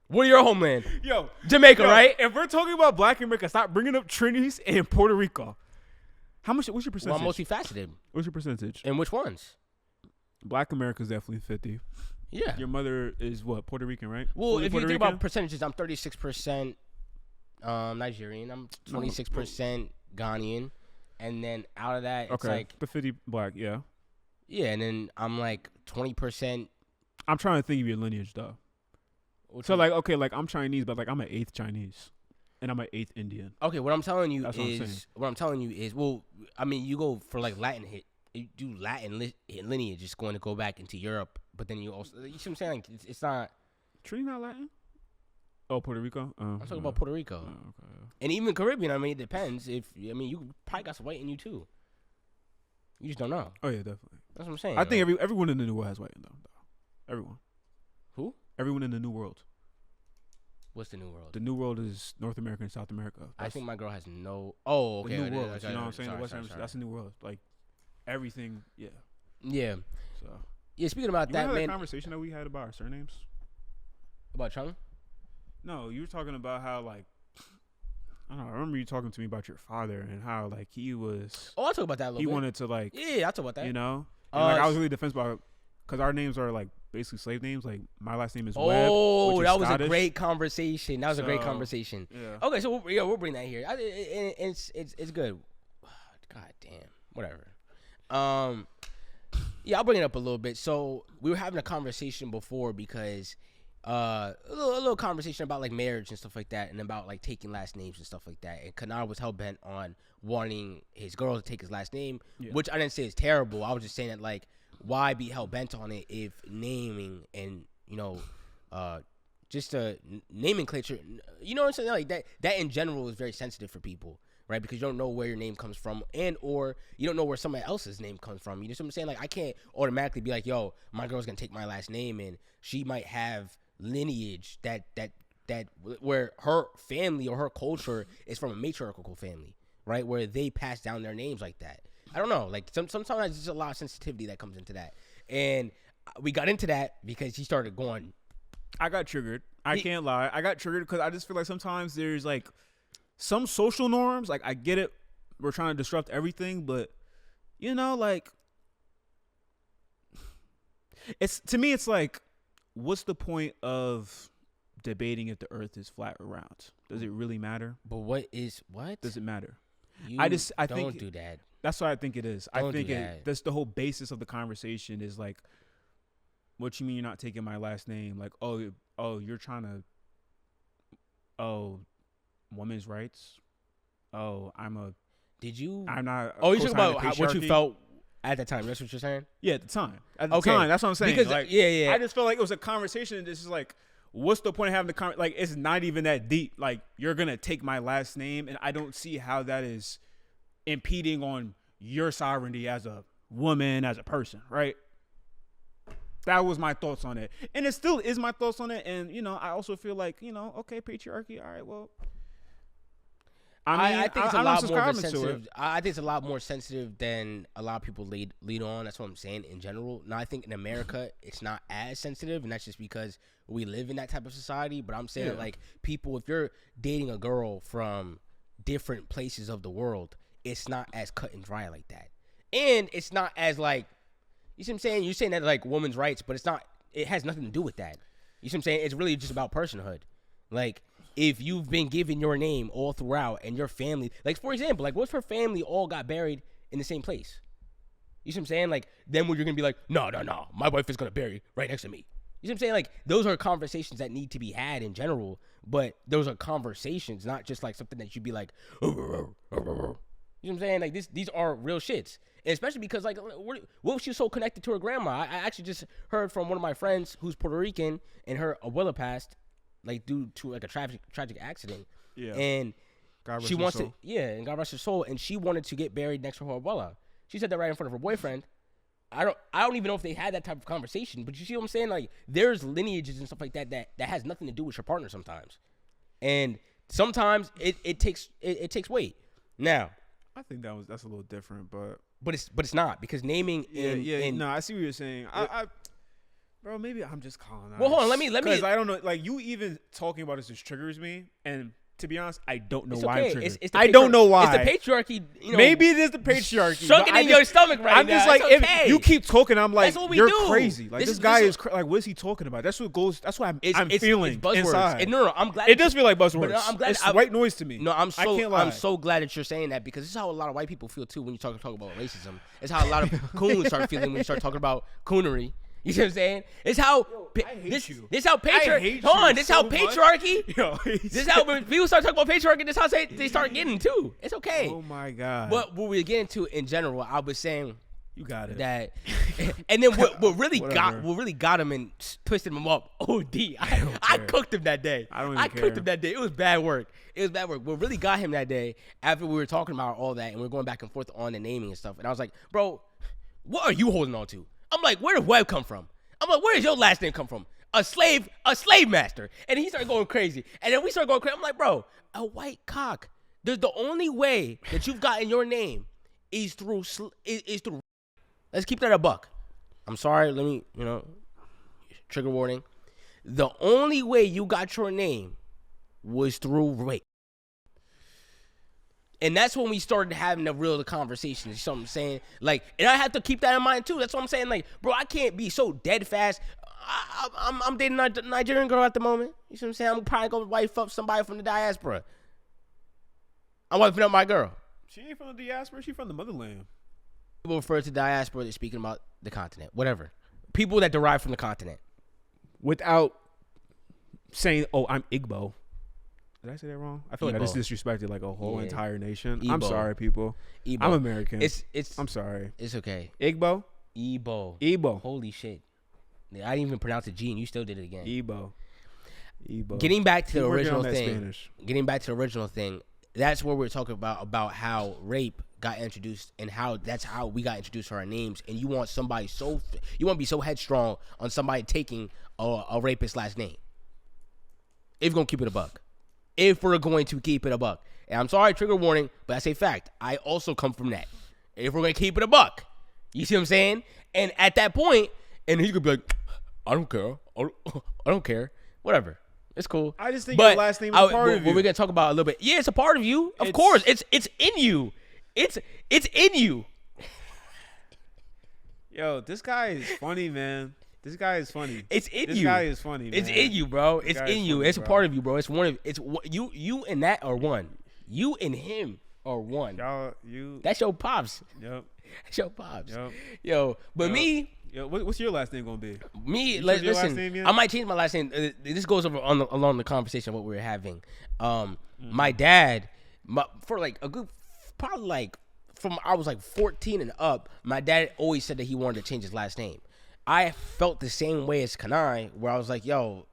What are your homeland? Yo, Jamaica, right? If we're talking about Black America, stop bringing up Trinities and Puerto Rico. What's your percentage? Well, I'm multifaceted. What's your percentage? And which ones? Black America is definitely 50. Yeah. Your mother is what? Puerto Rican, right? Well, if you think about percentages, I'm 36% Nigerian. I'm 26% Ghanaian. And then out of that, it's like... the 50 Black, yeah. Yeah, and then I'm like 20%... I'm trying to think of your lineage, though. So, like, okay, like, I'm Chinese, but, like, I'm an 8th Chinese. And I'm an 8th Indian. Okay, what I'm telling you is... Well, I mean, you go for, like, Latin hit. You do Latin lineage. It's going to go back into Europe. But then you also... You see what I'm saying? Like, it's not... Trinity not Latin? Oh, Puerto Rico? I'm talking about Puerto Rico. Okay. And even Caribbean, I mean, it depends. You probably got some white in you, too. You just don't know. Oh, yeah, definitely. That's what I'm saying. I think everyone in the New World has white in them, though. Everyone. Who? Everyone in the New World. What's the New World? The New World is North America and South America. I think my girl has no... Oh, okay. The New World. Okay, you know what I'm saying? sorry. That's the New World. Like, everything, yeah. Yeah. So... Yeah, speaking about that, man. That conversation that we had about our surnames? About Chung? No, you were talking about how, like, I don't know. I remember you talking to me about your father and how, like, he was. Oh, I'll talk about that a little bit. He wanted to, like. Yeah, I'll talk about that. You know? And, like, I was really defensive about it because our names are, like, basically slave names. Like, my last name is Webb. Oh, that was Scottish. a great conversation. Yeah. Okay, so we'll bring that here. It's good. God damn. Whatever. Yeah, I'll bring it up a little bit. So we were having a conversation before because a little conversation about like marriage and stuff like that, and about like taking last names and stuff like that. And Kanar was hell bent on wanting his girl to take his last name, which I didn't say is terrible. I was just saying that like, why be hell bent on it if naming and just a nomenclature, you know what I'm saying? Like that in general is very sensitive for people. Right, because you don't know where your name comes from, and or you don't know where somebody else's name comes from. You know what I'm saying? Like I can't automatically be like, "Yo, my girl's gonna take my last name," and she might have lineage that where her family or her culture is from a matriarchal family, right? Where they pass down their names like that. I don't know. Like sometimes there's just a lot of sensitivity that comes into that, and we got into that because he started going. I got triggered. I can't lie. I got triggered because I just feel like sometimes there's like. Some social norms, like I get it, we're trying to disrupt everything, but you know, like to me it's like, what's the point of debating if the earth is flat or round? Does it really matter? But what does it matter? I think don't do that. That's what I think it is. Don't I think do that. That's the whole basis of the conversation is like, what you mean you're not taking my last name? Like, oh, you're trying to, women's rights. I'm not. Oh, you're talking about what you felt at the time. That's what you're saying. Yeah, at the time. Time, that's what I'm saying. Because like, yeah. I just felt like it was a conversation. And this is like, what's the point of having the like? It's not even that deep. Like, you're gonna take my last name, and I don't see how that is impeding on your sovereignty as a woman, as a person, right? That was my thoughts on it, and it still is my thoughts on it. And I also feel like okay, patriarchy. All right, well. I think it's a I'm lot not more of a subscribing to sensitive. I think it's a lot more sensitive than a lot of people lead on. That's what I'm saying in general. Now I think in America it's not as sensitive, and that's just because we live in that type of society. But I'm saying like people, if you're dating a girl from different places of the world, it's not as cut and dry like that, and it's not as like, you see what I'm saying? You're saying that like women's rights, but it's not. It has nothing to do with that. You see what I'm saying? It's really just about personhood. Like, if you've been given your name all throughout and your family, like, for example, like, what if her family all got buried in the same place? You see what I'm saying? Like, then when you're going to be like, no, my wife is going to bury right next to me. You see what I'm saying? Like, those are conversations that need to be had in general, but those are conversations, not just like something that you'd be like, you know what I'm saying? Like, these are real shits. And especially because, like, what if she was so connected to her grandma? I actually just heard from one of my friends who's Puerto Rican, and her abuela passed, like, due to, like, a tragic accident. Yeah. And she wants to, and God rest her soul, and she wanted to get buried next to her abuela. She said that right in front of her boyfriend. I don't even know if they had that type of conversation, but you see what I'm saying? Like, there's lineages and stuff like that has nothing to do with your partner sometimes. And sometimes it takes weight. Now, I think that's a little different, but it's not, because naming no, I see what you're saying. Bro, maybe I'm just calling out. Well, hold on, let me because I don't know, like, you even talking about this just triggers me, and to be honest, I don't know why I'm triggered. I don't know why. It's the patriarchy. You know, maybe it is the patriarchy. Sunken in your stomach right now. I'm just like, if you keep talking, I'm like, you're do. crazy. Like, this guy is like, what is he talking about? That's what goes. That's what I'm feeling it's buzzwords. inside. No, I'm glad. It does feel like buzzwords. I'm glad. It's white noise to me. No, I can't lie. I'm so glad that you're saying that, because this is how a lot of white people feel too when you talk about racism. It's how a lot of coons start feeling when you start talking about coonery. You see what I'm saying? It's how this how patriarchy. Hold on, this how patriarchy. This how when people start talking about patriarchy. This how they start getting too. It's okay. Oh my god. But what we're getting to in general, I was saying. You got it. That, and then what really got him and twisted him up. I cooked him that day. I cooked him that day. It was bad work. What really got him that day, after we were talking about all that and we were going back and forth on the naming and stuff, and I was like, bro, what are you holding on to? I'm like, where did Webb come from? I'm like, where does your last name come from? A slave master. And he started going crazy. And then we started going crazy. I'm like, bro, a white cock. The only way that you've gotten your name is through. Let's keep that a buck. I'm sorry. Let me, trigger warning. The only way you got your name was through rape. And that's when we started having the real conversations. You know what I'm saying? Like, and I have to keep that in mind too. That's what I'm saying. Like, bro, I can't be so dead fast. I'm dating a Nigerian girl at the moment. You see what I'm saying? I'm probably gonna wife up somebody from the diaspora. I'm wifing up my girl. She ain't from the diaspora. She from the motherland. People refer to diaspora. They're speaking about the continent. Whatever. People that derive from the continent. Without saying, "Oh, I'm Igbo." Did I say that wrong? I feel Igbo. like I just disrespected like a whole entire nation. Igbo. I'm sorry, people. Igbo. I'm American. It's. I'm sorry. It's okay. Igbo. Igbo. Holy shit! I didn't even pronounce the G, and you still did it again. Igbo. Getting back to the original thing. Getting back to the original thing. That's where we're talking about how rape got introduced and how that's how we got introduced to our names. And you want to be so headstrong on somebody taking a rapist last name. If you're gonna keep it a buck. If we're going to keep it a buck. And I'm sorry, trigger warning, but that's a fact. I also come from that. If we're going to keep it a buck. You see what I'm saying? And at that point, and he could be like, I don't care. I don't care. Whatever. It's cool. I just think your last name is a part of you. We're going to talk about a little bit. Yeah, it's a part of you. Of course. It's in you. It's in you. Yo, this guy is funny, man. This guy is funny. It's in you. This guy is funny, man. It's in you, bro. It's in you. It's a part of you, bro. It's one of you and that are one. You and him are one. That's your pops. Yep. That's your pops. Yep. Yo, but me. Yo, what's your last name gonna be? Me, listen. I might change my last name. This goes over along the conversation of what we were having. My dad, for like a good, probably like from I was like 14 and up. My dad always said that he wanted to change his last name. I felt the same way as Kanai, where I was like, yo,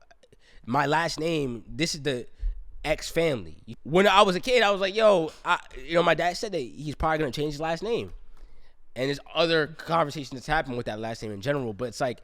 my last name, this is the X family. When I was a kid, I was like, yo, my dad said that he's probably going to change his last name. And there's other conversations that's happened with that last name in general, but it's like,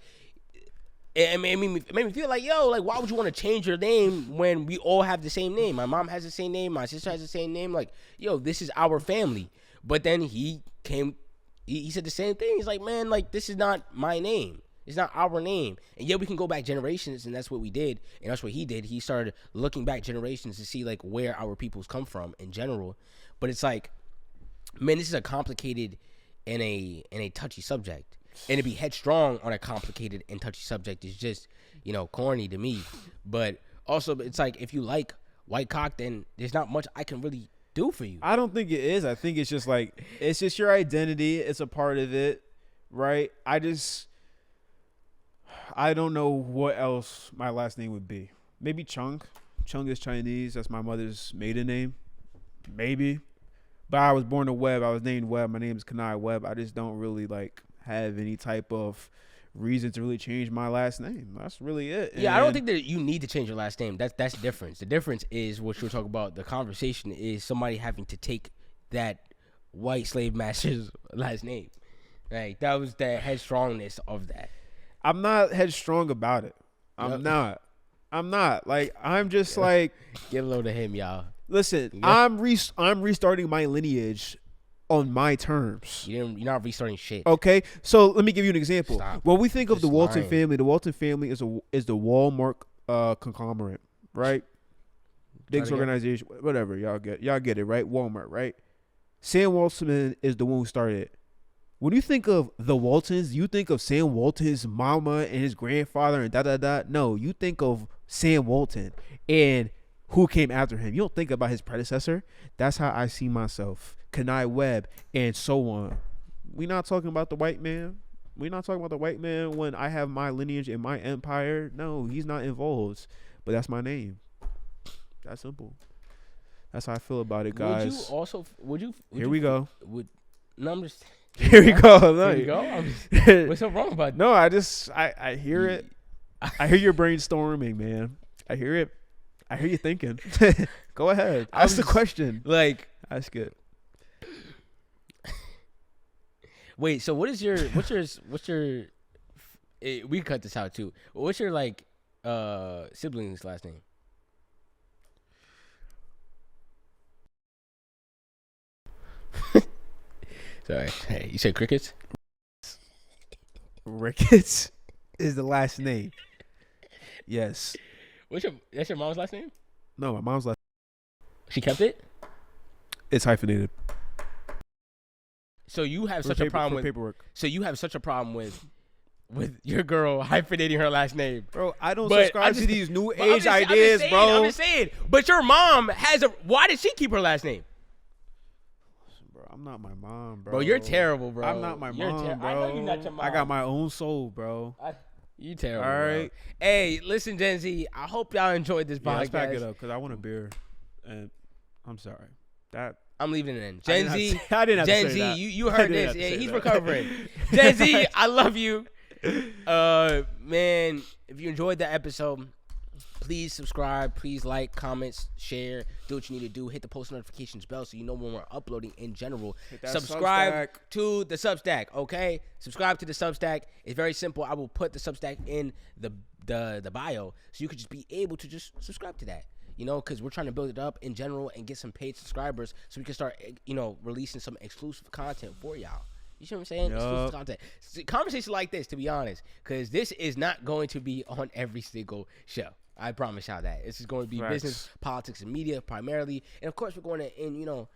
it made me feel like, yo, like, why would you want to change your name when we all have the same name? My mom has the same name. My sister has the same name. Like, yo, this is our family. But then he said the same thing. He's like, man, like, this is not my name. It's not our name. And yeah, we can go back generations, and that's what we did. And that's what he did. He started looking back generations to see, like, where our peoples come from in general. But it's like, man, this is a complicated and a touchy subject. And to be headstrong on a complicated and touchy subject is just, corny to me. But also, it's like, if you like white cock, then there's not much I can really do for you. I don't think it is. I think it's just like, it's just your identity. It's a part of it, right? I don't know what else my last name would be. Maybe Chung. Chung is Chinese. That's my mother's maiden name. Maybe. But I was born to Webb. I was named Webb. My name is Kanai Webb. I just don't really have any type of reason to really change my last name. That's really it. Yeah, I don't think that you need to change your last name. That's the difference. The difference is what you're talking about. The conversation is somebody having to take that white slave master's last name. Like, that was the headstrongness of that. I'm not headstrong about it. I'm not. Like, I'm just like, give a load to him, y'all. Listen, I'm restarting my lineage on my terms. You're not restarting shit. Okay, so let me give you an example. Stop. When we think of Just the Walton lying. family, the Walton family is the Walmart conglomerate, right? Big again. organization, whatever. Y'all get it, right? Walmart, right? Sam Walton is the one who started it. When you think of the Waltons, you think of Sam Walton's mama and his grandfather and da. No, you think of Sam Walton and who came after him. You don't think about his predecessor. That's how I see myself. Kanai Webb and so on. We're not talking about the white man. We're not talking about the white man when I have my lineage and my empire. No, he's not involved. But that's my name. That's simple. That's how I feel about it, guys. Here we go. No, I'm just... Here we go. Here we go. What's so wrong about that? No, I hear it. I hear your brainstorming, man. I hear it. I hear you thinking. Go ahead. Ask the question. Like, ask it. Wait, so what's your we cut this out too. What's your siblings' last name? Sorry. Hey, you said crickets? Ricketts is the last name. Yes. That's your mom's last name? No, my mom's last. She kept it? It's hyphenated. So you have such a problem with paperwork. So you have such a problem with your girl hyphenating her last name. Bro, I don't subscribe to these new age ideas, bro. I'm just saying. But your mom why did she keep her last name? Bro, I'm not my mom, bro. Bro, you're terrible, bro. I'm not my mom, bro. I know you're not your mom. I got my own soul, bro. You terrible. All right. Bro. Hey, listen, Gen Z. I hope y'all enjoyed this podcast. Let's pack it up because I want a beer, and I'm sorry. I'm leaving it in. Gen Z. I didn't have Gen to say Z. that. You heard this. Yeah, he's recovering. Gen Z, I love you. Man, if you enjoyed the episode, please subscribe. Please like, comment, share. Do what you need to do. Hit the post notifications bell so you know when we're uploading in general. Subscribe to the Substack, okay? Subscribe to the Substack. It's very simple. I will put the Substack in the bio so you could just be able to just subscribe to that. Because we're trying to build it up in general and get some paid subscribers so we can start, releasing some exclusive content for y'all. You see what I'm saying? Yep. Exclusive content. Conversation like this, to be honest, because this is not going to be on every single show. I promise y'all that. This is going to be business, politics, and media primarily. And, of course, we're going to,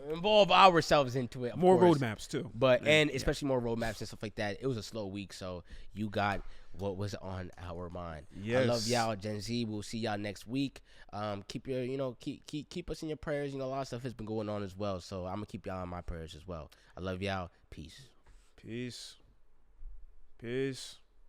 involve ourselves into it. More roadmaps, too. And especially more roadmaps and stuff like that. It was a slow week, so you got what was on our mind. Yes. I love y'all, Gen Z. We'll see y'all next week. Keep your, keep us in your prayers. A lot of stuff has been going on as well, so I'm gonna keep y'all in my prayers as well. I love y'all. Peace. Peace.